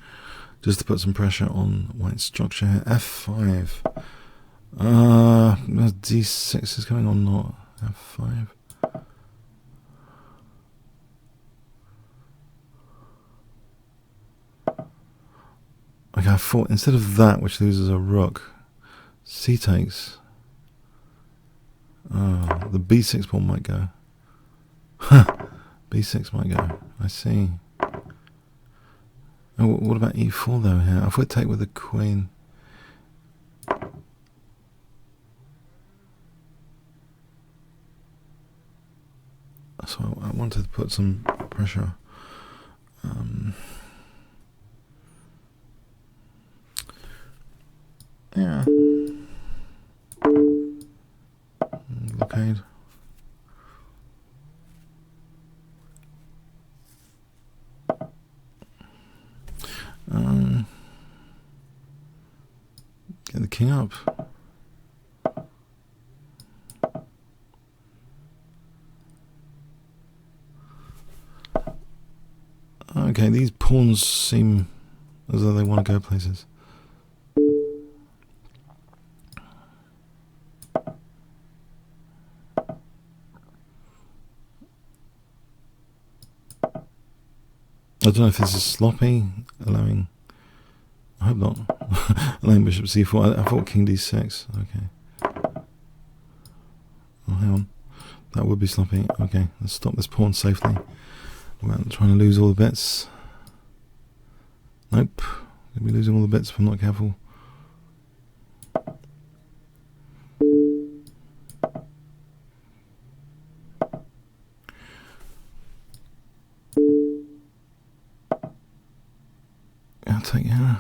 Just to put some pressure on white structure here. F5. D6 is going on, not F5. Okay, I thought instead of that, which loses a rook, C takes. The B6 pawn might go. B6 might go. I see. Oh, what about E4 though here? I thought take with the queen. So I wanted to put some pressure. Yeah. Blockade. Get the king up. Okay, these pawns seem as though they want to go places. I don't know if this is sloppy, allowing, I hope not, allowing bishop c4. I thought king d6, okay. Oh, hang on, that would be sloppy. Okay, let's stop this pawn safely without trying to lose all the bits. Nope, gonna be losing all the bits if I'm not careful. I'll take, yeah.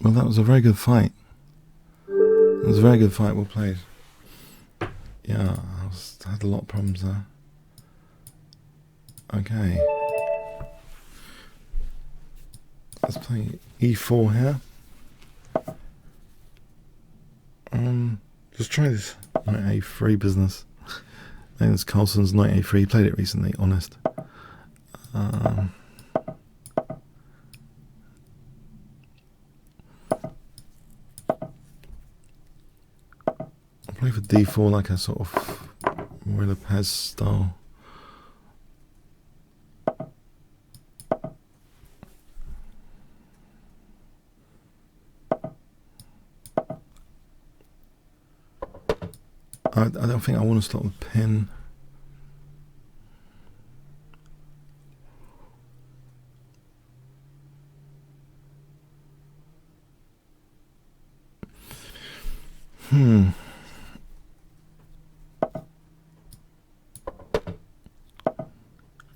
Well, that was a very good fight. It was a very good fight, well played. Yeah, I had a lot of problems there. Okay. Let's play E4 here. Just try this knight A3 business. I think it's Carlsen's knight A3. He played it recently, honest. I'll play for D4 like a sort of Marie Lopez style. I don't think I want to start with pin.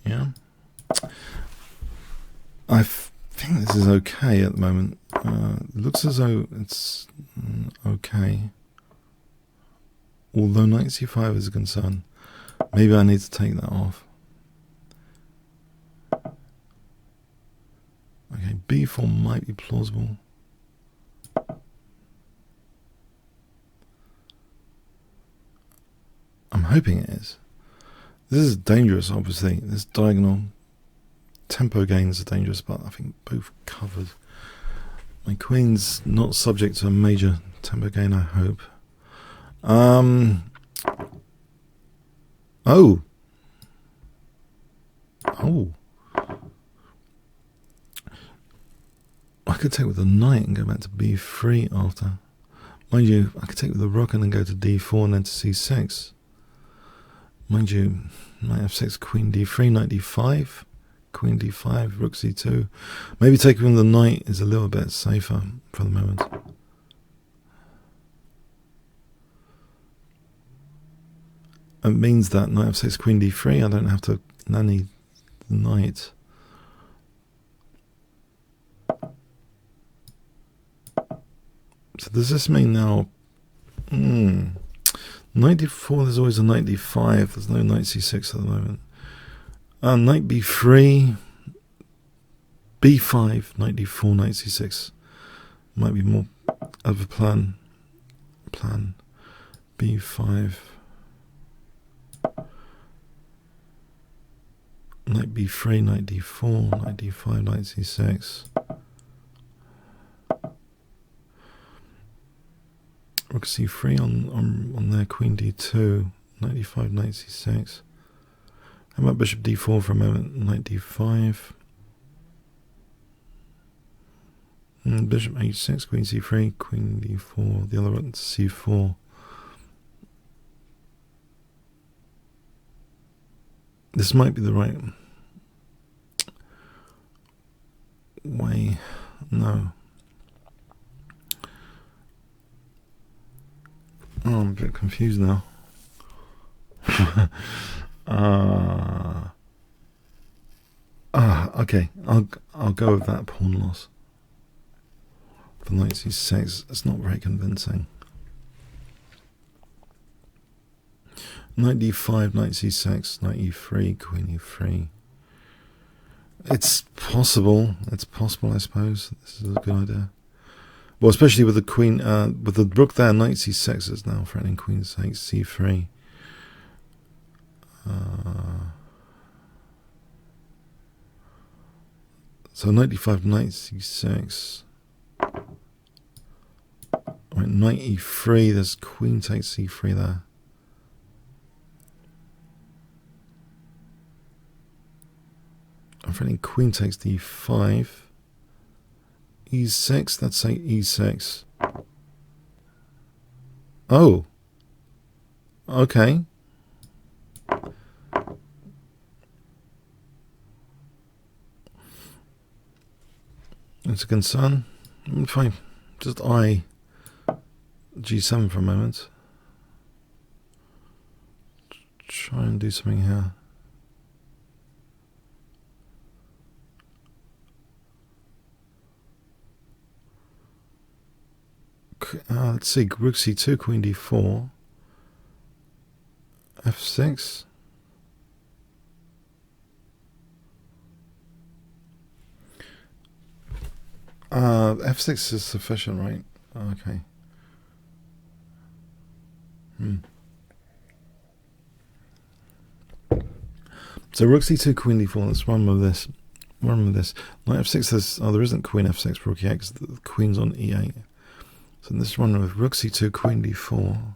Yeah. I think this is okay at the moment. It looks as though it's okay. Although knight c5 is a concern. Maybe I need to take that off. Okay, b4 might be plausible. I'm hoping it is. This is dangerous, obviously. This diagonal tempo gains are dangerous, but I think both covered. My queen's not subject to a major tempo gain, I hope. Oh. Oh. I could take with the knight and go back to b3 after. Mind you, I could take with the rook and then go to d4 and then to c6. Mind you, knight f6, queen d3, knight d5, queen d5, rook c2. Maybe taking with the knight is a little bit safer for the moment. It means that knight f6, queen d3, I don't have to nanny the knight. So does this mean now, knight d4, there's always a knight d5, there's no knight c6 at the moment. Knight b3, b5, knight d4, knight c6. Might be more of a plan. b5. Knight b3, knight d4, knight d5, knight c6. Rook c3 on there, queen d2, knight d5, knight c6. How about bishop d4 for a moment, knight d5. Bishop h6, queen c3, queen d4, the other one c4. This might be the right way. No. Oh, I'm a bit confused now. Okay. I'll go with that pawn loss. For knight c6, it's not very convincing. Knight d5, knight c6, knight e3, queen e3. It's possible. It's possible, I suppose. This is a good idea. Well, especially with the queen, with the rook there, knight c6 is now threatening queen c3. So knight d5, knight c6. Right, knight e3. There's queen takes c3 there. I'm threatening queen takes d5. e6, let's say e6. Oh. Okay. It's a concern. Fine. Just g7 for a moment. Try and do something here. Let's see, rook c2, queen d4, f6. F6 is sufficient, right? Okay. So rook c2, queen d4. Let's run with this. Run with this. Knight f6 says, there isn't queen f6 for rook e8 because the queen's on e8. So this one with rook c2, queen d4.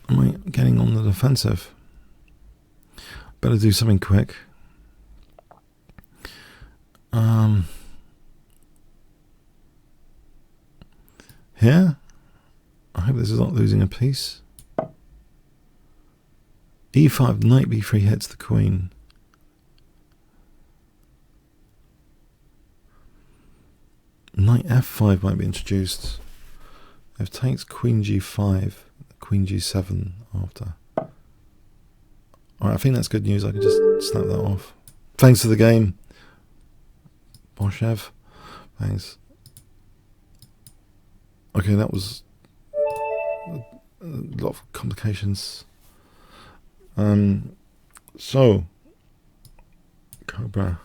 Am I getting on the defensive? Better do something quick. Here? I hope this is not losing a piece. e5, knight b3 hits the queen. Knight f5 might be introduced. If takes queen g5, queen g7 after. Alright, I think that's good news. I can just snap that off. Thanks for the game, Boshev. Thanks. Okay, that was a lot of complications. So Cobra.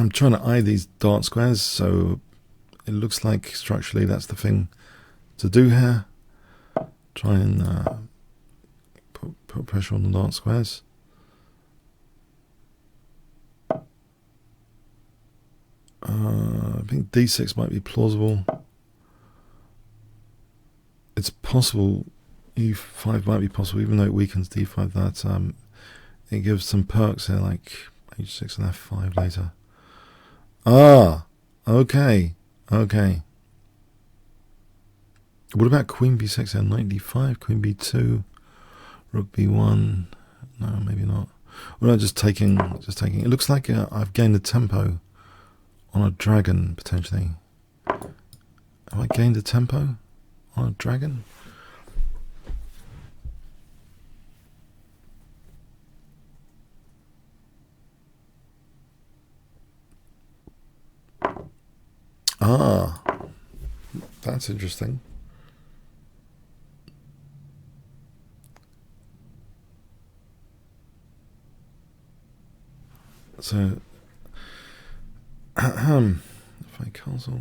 I'm trying to eye these dark squares, so it looks like structurally that's the thing to do here. Try and put pressure on the dark squares. I think d6 might be plausible. It's possible e5 might be possible, even though it weakens d5. That it gives some perks here, like h6 and f5 later. Ah, okay, okay. What about queen b6 here? Knight d5, queen b2, rook b1. No, maybe not. Well, no, just taking. It looks like I've gained a tempo on a dragon potentially. Have I gained a tempo on a dragon? Ah, that's interesting. So, if I cancel.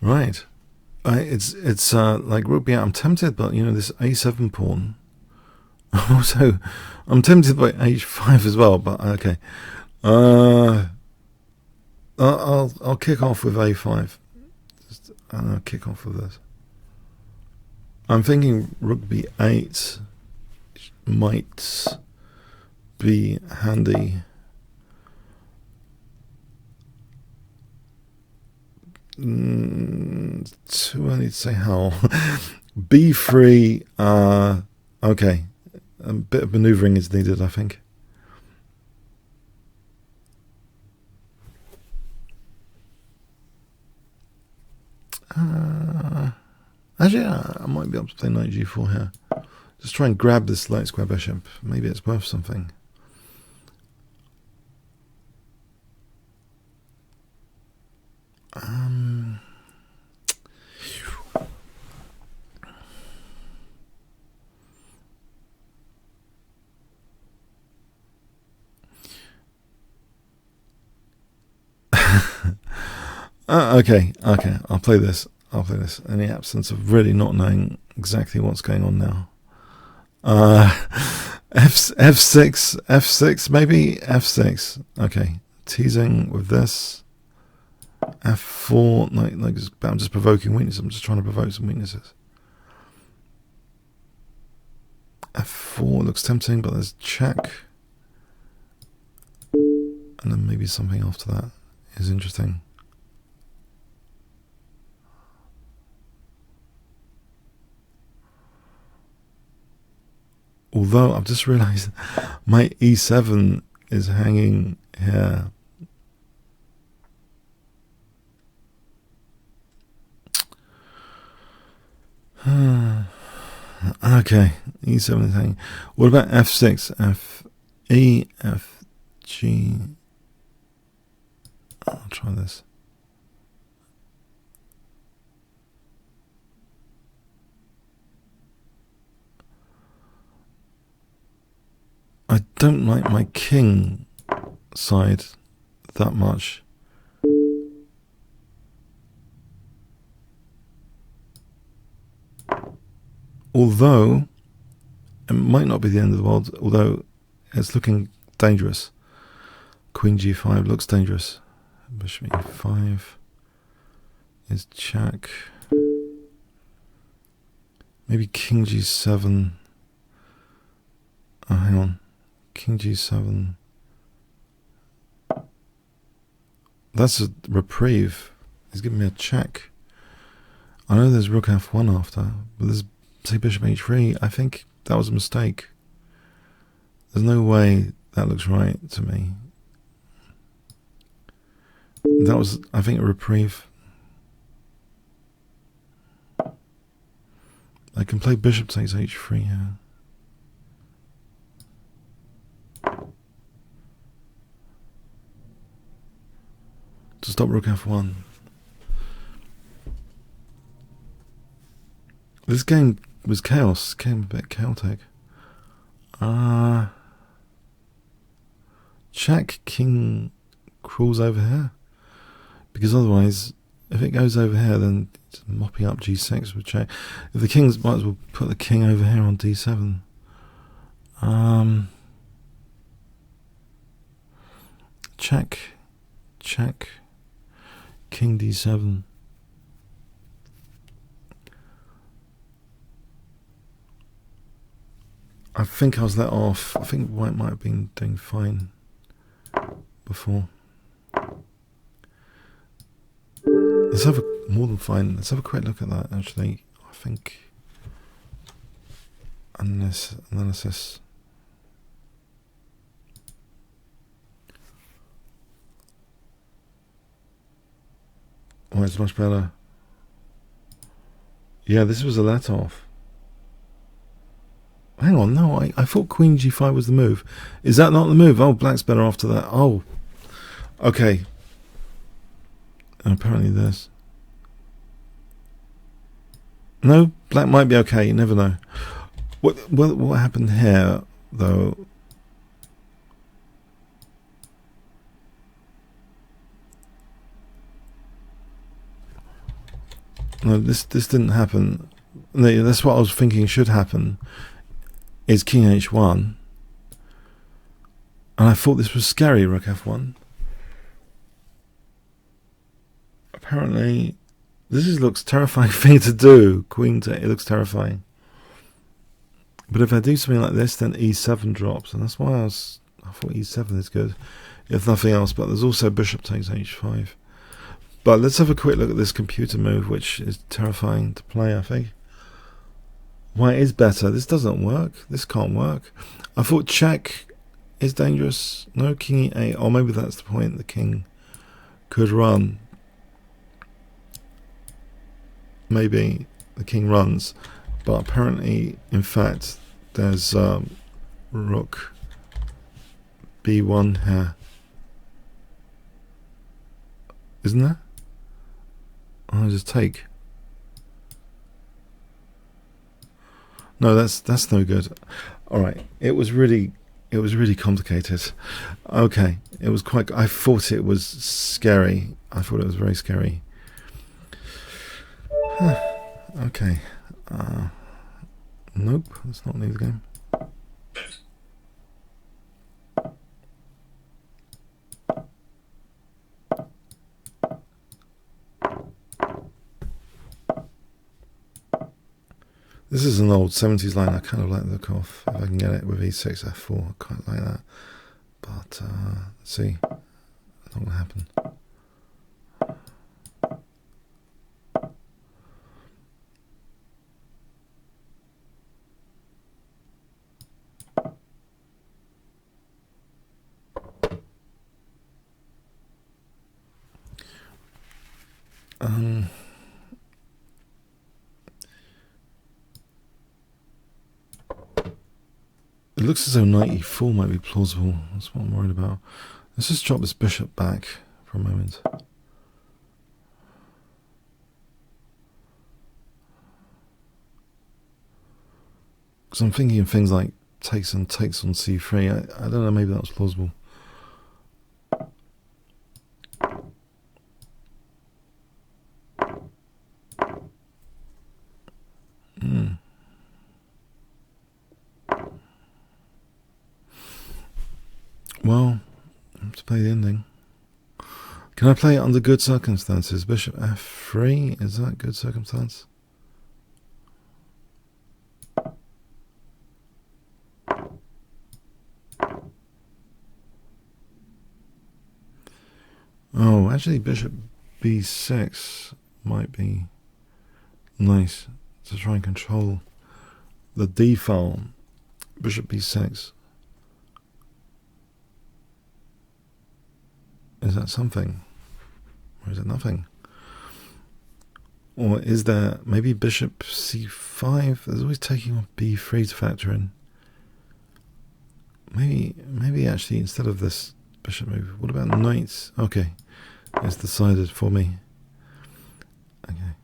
Right. It's like rook b8. I'm tempted, but you know, this a7 pawn. Also, I'm tempted by h5 as well, but okay. I'll kick off with a5. Just, kick off with this. I'm thinking rook b8 might be handy. Too early to say how. b3. Okay. A bit of manoeuvring is needed, I think. Actually, I might be able to play knight g4 here. Just try and grab this light square bishop. Maybe it's worth something. Okay, I'll play this. In the absence of really not knowing exactly what's going on now. F6, maybe f6. Okay, teasing with this. F4, I'm just provoking weaknesses. I'm just trying to provoke some weaknesses. F4 looks tempting, but there's check. And then maybe something after that is interesting. Although I've just realized my e7 is hanging here. Okay, e7 is hanging. What about f6? F, E, F, G. I'll try this. I don't like my king side that much. Although it might not be the end of the world, although it's looking dangerous. Queen g5 looks dangerous. Bishop e5 is check. Maybe king g7. Oh, hang on. King g7. That's a reprieve. He's giving me a check. I know there's rook f1 after, but there's, say, bishop h3. I think that was a mistake. There's no way that looks right to me. That was, I think, a reprieve. I can play bishop takes h3 here. to stop rook f1. This game was chaos. Came a bit chaotic. Check king crawls over here, because otherwise, if it goes over here, then it's mopping up g6 with check. If the kings, might as well put the king over here on d7. Check, check, king d7. I think I was let off. I think white might have been doing fine before. Let's have more than fine. Let's have a quick look at that. Actually, I think analysis. Oh, it's much better. Yeah, this was a let off. Hang on, no, I thought queen g5 was the move. Is that not the move? Oh, black's better after that. Oh, okay. And apparently this. No, black might be okay. You never know. What happened here, though? No, this didn't happen. No, that's what I was thinking should happen. Is king h1, and I thought this was scary, rook f1. Apparently, looks terrifying thing to do. Queen to, it looks terrifying. But if I do something like this, then e7 drops, and that's why I thought e7 is good, if nothing else. But there's also bishop takes h5. But let's have a quick look at this computer move, which is terrifying to play, I think. White is better. This doesn't work. This can't work. I thought check is dangerous. No, king e8. Or maybe that's the point. The king could run. Maybe the king runs. But apparently, in fact, there's rook b1 here. Isn't there? I'll just take. No, that's no good. All right, it was really complicated. Okay, it was quite. I thought it was scary. I thought it was very scary. Okay. Nope, let's not leave the game. This is an old 70s line. I kind of like the look of. If I can get it with e6, f4, I quite like that. But, let's see. Not going to happen. It looks as though knight e4 might be plausible. That's what I'm worried about. Let's just drop this bishop back for a moment. Because I'm thinking of things like takes on c3. I don't know, maybe that was plausible. Well, I have to play the ending. Can I play it under good circumstances? Bishop f3, is that good circumstance? Oh, actually bishop b6 might be nice to try and control the d file. Bishop b6. Is that something? Or is it nothing? Or is there maybe bishop c5? There's always taking on b3 to factor in. Maybe actually instead of this bishop move, what about knights? Okay, is decided for me. Okay,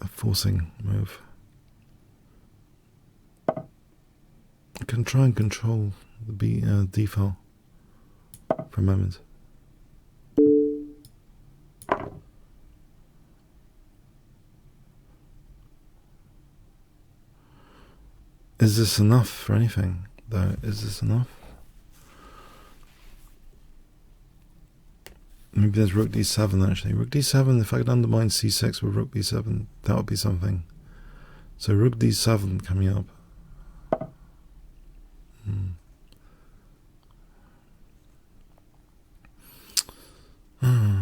a forcing move. I can try and control the D file for a moment. Is this enough for anything, though? Is this enough? Maybe there's rook d7, actually. Rook d7, if I could undermine c6 with rook b7, that would be something. So rook d7 coming up.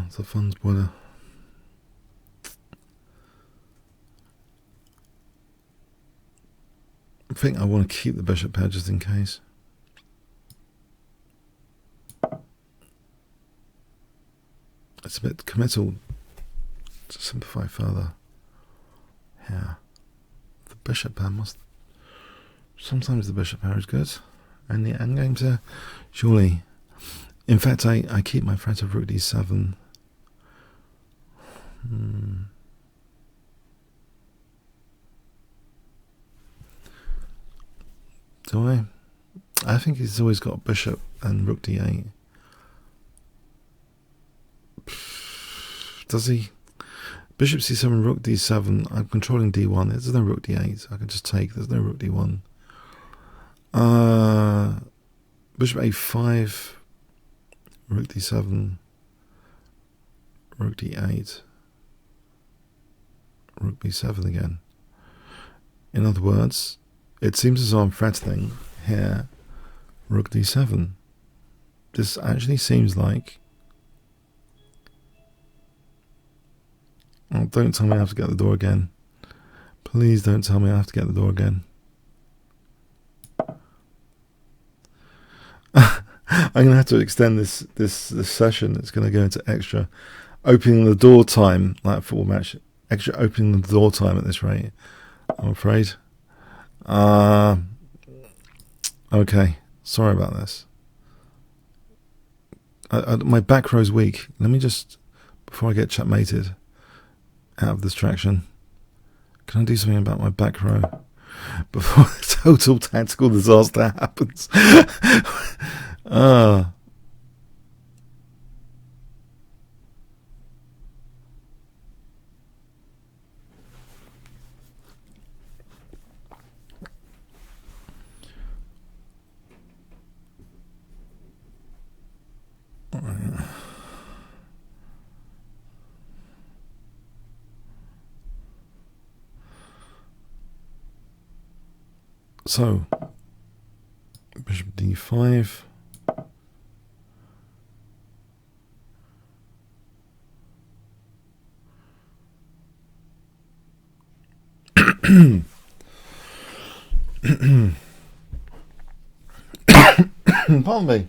It's a fun spoiler. I think I want to keep the bishop pair just in case. It's a bit committal to simplify further. Yeah. The bishop pair must... Sometimes the bishop pair is good. And the endgames are surely... In fact, I keep my threat of rook d7. Do I? I think he's always got bishop and rook d8. Does he? Bishop c7, rook d7. I'm controlling d1. There's no rook d8. I can just take. There's no rook d1. Bishop a5. Rook d7. Rook d8. Rook b7 again. In other words, it seems as though I'm threatening here rook d7. This actually seems like... Oh, don't tell me I have to get the door again. Please don't tell me I have to get the door again. I'm going to have to extend this session. It's going to go into extra opening the door time, like a football match. Extra opening the door time at this rate, I'm afraid. Okay, sorry about this. My back row's weak. Let me just, before I get checkmated out of distraction, can I do something about my back row before the total tactical disaster happens? So, bishop d5. Pardon me.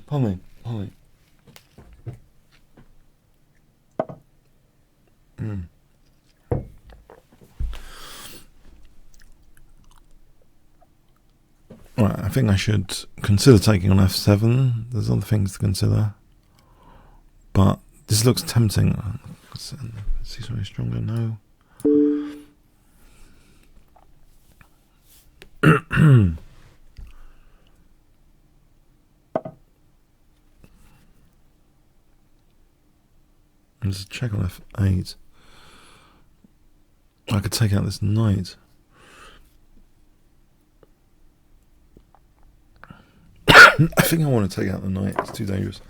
Right, I think I should consider taking on f7. There's other things to consider, but this looks tempting. Is he very stronger? No. Let's check on f8. I could take out this knight. I think I want to take out the knight. It's too dangerous.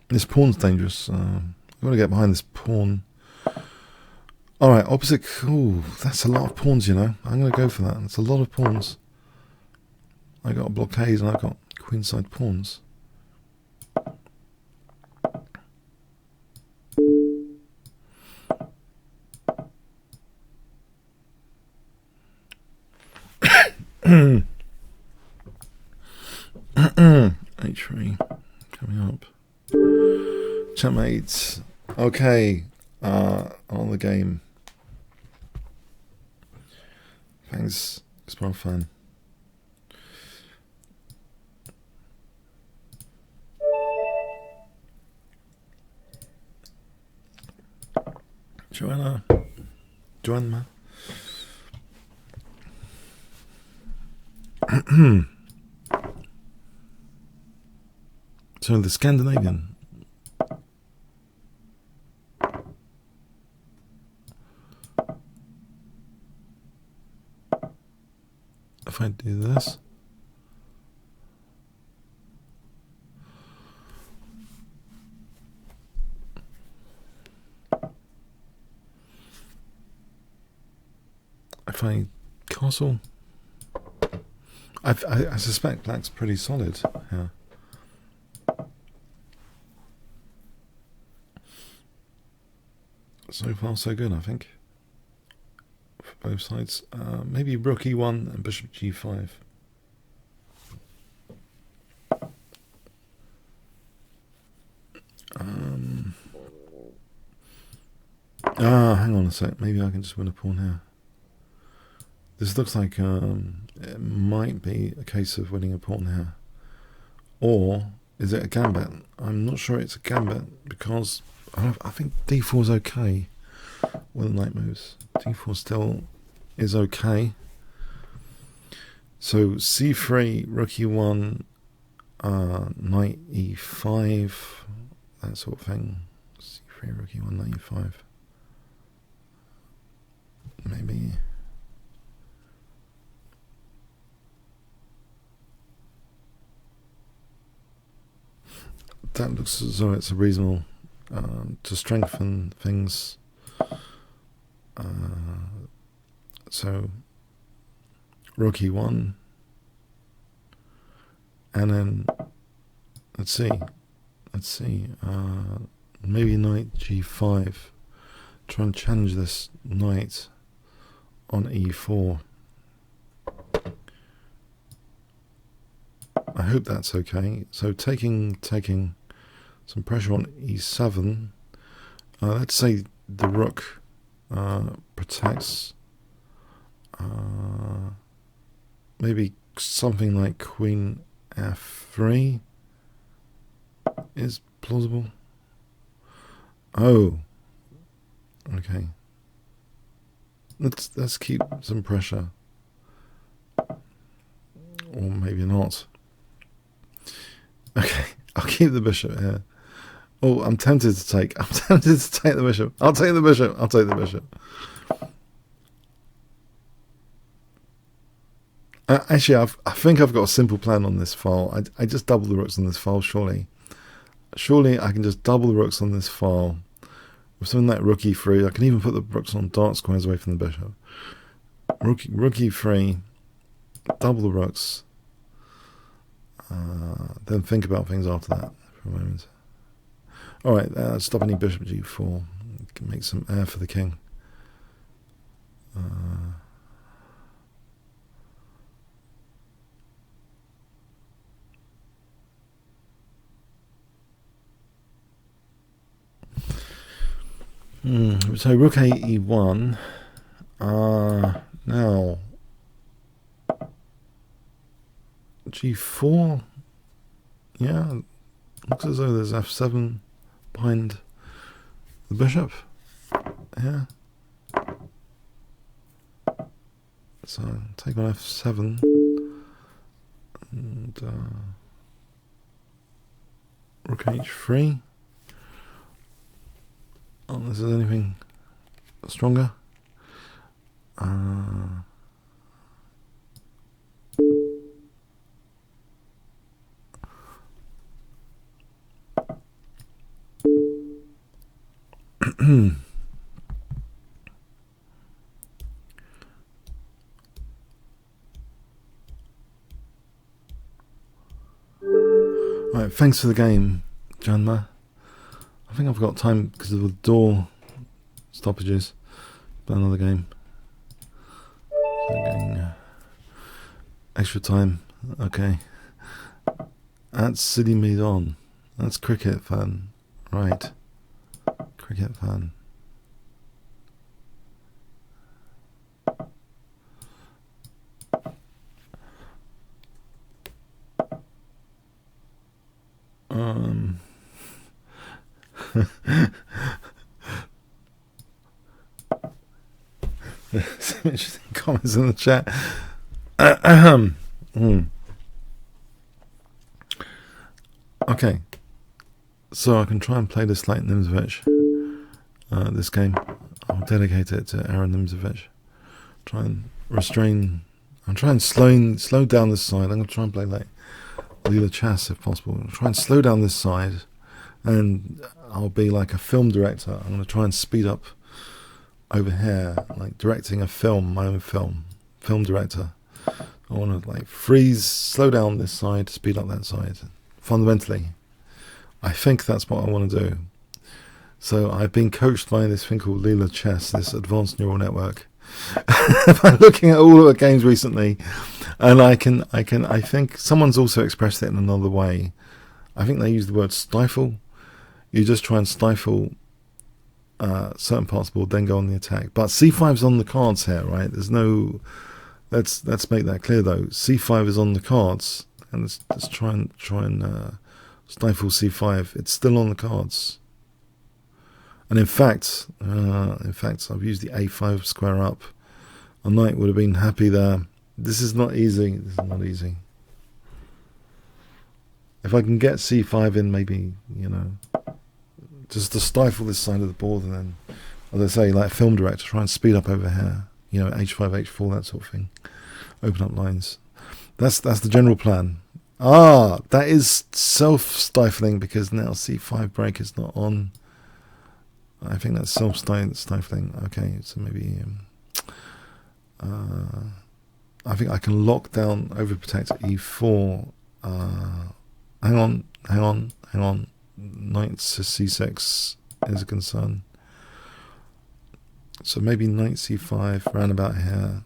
This pawn's dangerous. I've got to get behind this pawn. Alright, opposite. Ooh, that's a lot of pawns, you know. I'm going to go for that. It's a lot of pawns. I got a blockade and I've got queenside pawns. H3 coming up. Checkmate. Okay, on the game. Thanks It's more fun. Joanna, Joanna. So the Scandinavian. If I do this, if I castle, I suspect black's pretty solid here. So far, so good, I think, for both sides. Maybe rook e1 and bishop g5. Hang on a sec. Maybe I can just win a pawn here. This looks like it might be a case of winning a pawn here. Or is it a gambit? I'm not sure it's a gambit because I think d4 is okay when the knight moves. d4 still is okay. So c3, rook e1, knight e5, that sort of thing. c3, rook e1, knight e5. Maybe. That looks as though it's a reasonable to strengthen things. So rook e1, and then let's see, maybe knight g5, try and challenge this knight on e4. I hope that's okay. So taking some pressure on e7. Let's say the rook protects. Maybe something like queen f3 is plausible. Oh, okay. Let's keep some pressure, or maybe not. Okay, I'll keep the bishop here. Oh, I'm tempted to take the bishop. I'll take the bishop. Actually, I think I've got a simple plan on this file. I just double the rooks on this file, surely. Surely I can just double the rooks on this file. With something like rook e3, I can even put the rooks on dark squares away from the bishop. Rook e3, double the rooks. Then think about things after that for a moment. Alright, stop any bishop g4. Can make some air for the king. So rook a e1. Now g4. Yeah, looks as though there's f7 behind the bishop. Yeah. So take on f7 and rook h3. Unless there's anything stronger. Right, thanks for the game, Janma. I think I've got time because of the door stoppages. Play another game. So getting extra time. Okay. That's City Maidon. That's cricket fan. Right. Cricket fan. Some interesting comments in the chat. Okay, so I can try and play this like Nimzovich. This game, I'll dedicate it to Aaron Nimzovich. Try and restrain. I'm trying to slow down this side. I'm going to try and play like Leela Chess if possible. I'll try and slow down this side, and I'll be like a film director. I'm going to try and speed up over here, like directing a film, my own film director. I want to like freeze, slow down this side, speed up that side. Fundamentally, I think that's what I want to do. So I've been coached by this thing called Leela Chess, this advanced neural network. By looking at all of the games recently, and I think someone's also expressed it in another way. I think they use the word stifle. You just try and stifle certain parts of the board, then go on the attack. But c5's on the cards here, right? There's no. Let's make that clear though. c5 is on the cards, and let's try and stifle c5. It's still on the cards. And in fact, I've used the a5 square up. A knight would have been happy there. This is not easy. This is not easy. If I can get c5 in, maybe, you know, just to stifle this side of the board, and then, as I say, like a film director, try and speed up over here. You know, h5, h4, that sort of thing. Open up lines. That's the general plan. That is self-stifling because now c5 break is not on. I think that's self-stifling. Okay, so maybe I think I can lock down, overprotect e4. Hang on. Knight to c6 is a concern. So maybe knight c5, round about here.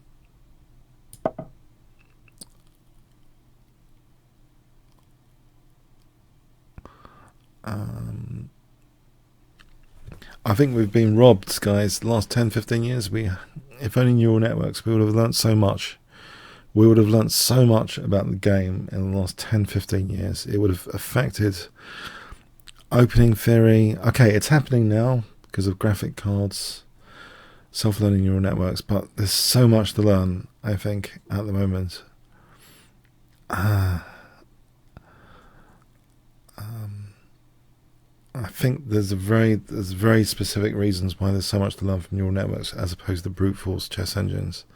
I think we've been robbed, guys. The last 10-15 years, if only neural networks, we would have learnt so much. We would have learnt so much about the game in the last 10-15 years. It would have affected opening theory. Okay, it's happening now because of graphic cards, self-learning neural networks, but there's so much to learn, I think, at the moment. I think there's very specific reasons why there's so much to learn from neural networks as opposed to brute force chess engines.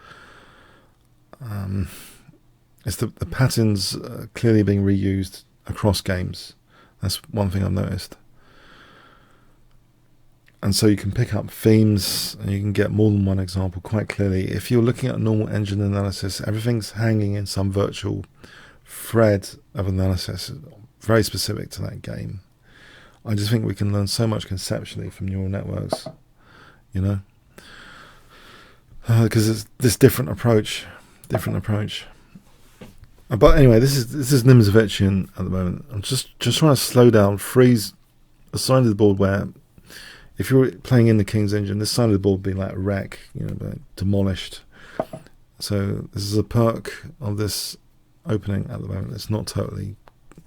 It's the patterns clearly being reused across games. That's one thing I've noticed. And so you can pick up themes and you can get more than one example quite clearly. If you're looking at normal engine analysis, everything's hanging in some virtual thread of analysis, very specific to that game. I just think we can learn so much conceptually from neural networks, you know, because it's this different approach. But anyway, this is Nimzovichian at the moment. I'm just trying to slow down, freeze a side of the board where, if you're playing in the King's engine, this side of the board would be like a wreck, you know, like demolished. So this is a perk of this opening at the moment. It's not totally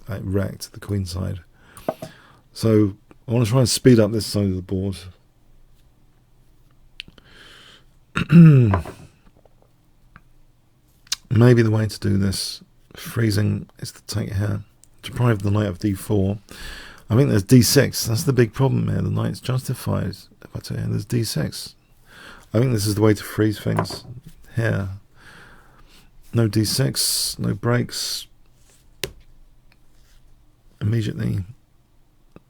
like wrecked, the Queen side. So I want to try and speed up this side of the board. Maybe the way to do this, freezing, is to take here, deprive the knight of d4. I think there's d6. That's the big problem here. The knight's justified. If I tell you, there's d6. I think this is the way to freeze things here. No d6, no breaks. Immediately.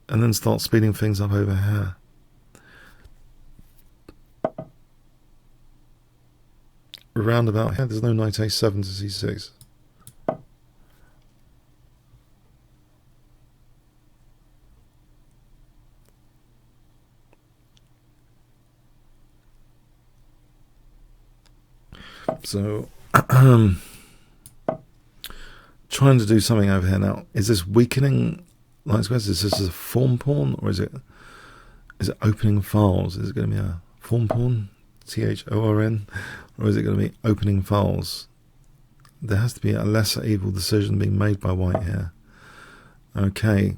And then start speeding things up over here. Around about here, there's no knight a7 to c6. So, trying to do something over here now. Is this weakening light squares? Is this a form pawn, or is it opening files? Is it going to be a form pawn, THORN, or is it going to be opening files? There has to be a lesser evil decision being made by white here. Okay,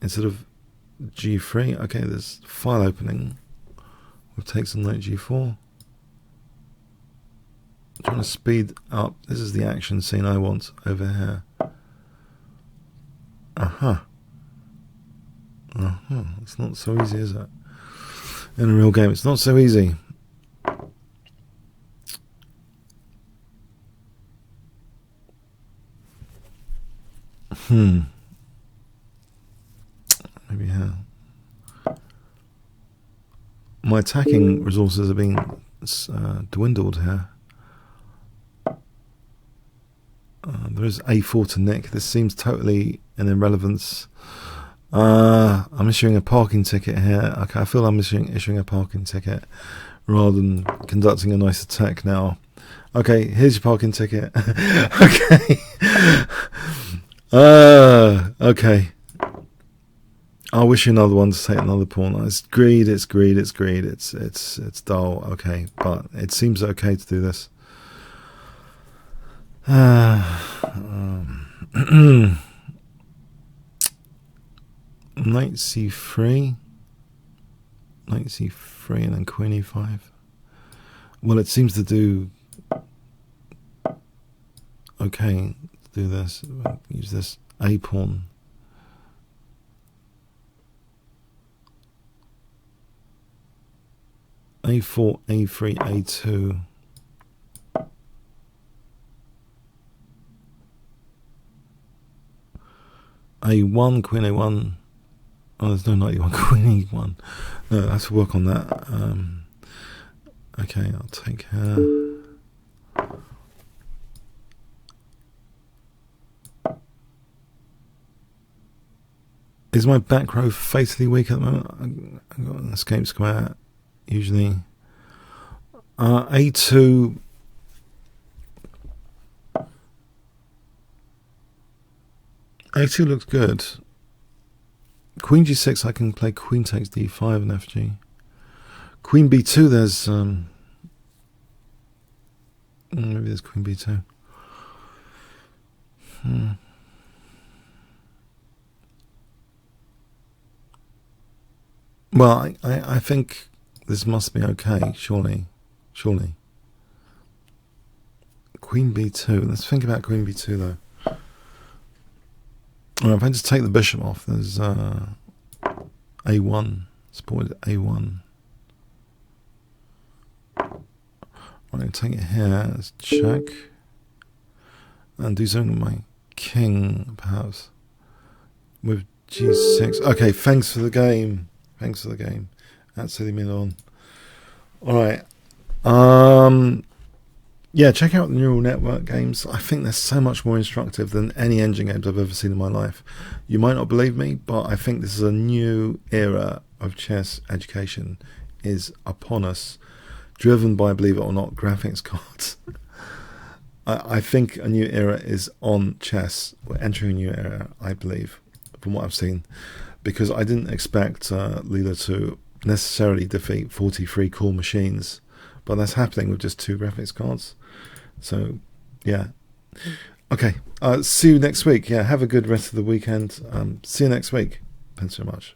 instead of g3. Okay, there's file opening. We'll take some knight g4. Trying to speed up. This is the action scene I want over here. It's not so easy, is it? In a real game, it's not so easy. Maybe here. My attacking resources are being dwindled here. There is a4 to nick. This seems totally an irrelevance. I'm issuing a parking ticket here. Okay, I feel I'm issuing a parking ticket rather than conducting a nice attack now. Okay, here's your parking ticket. Okay. Okay. I'll wish you another one to take another pawn. It's greed, it's greed, it's greed, it's dull, okay, but it seems okay to do this. Knight c3, Knight c3 and then queen e5. Well, it seems to do okay to do this. Use this a pawn. a4, a3, a2. a1, queen a1. Oh, there's no knight e1, queen e1. No, I have to work on that. Okay, I'll take her. Is my back row fatally weak at the moment? I've got an escape square. Usually a2. a2 looks good. Queen g6, I can play queen takes d5 and fg. Queen b2, there's maybe there's queen b2. Well, I think this must be okay, surely. Queen b2. Let's think about queen b2 though. Alright, if I just take the bishop off, there's a1, supported a1. Right, take it here, let's check. And do something with my king, perhaps. With g6. Okay, thanks for the game. Thanks for the game. Absolutely million. Alright. Yeah, check out the neural network games. I think they're so much more instructive than any engine games I've ever seen in my life. You might not believe me, but I think this is a new era of chess education is upon us, driven by, believe it or not, graphics cards. I think a new era is on chess. We're entering a new era, I believe, from what I've seen, because I didn't expect Leela to necessarily defeat 43 cool machines, but that's happening with just 2 graphics cards. So yeah, okay, see you next week. Yeah, have a good rest of the weekend. See you next week. Thanks so much.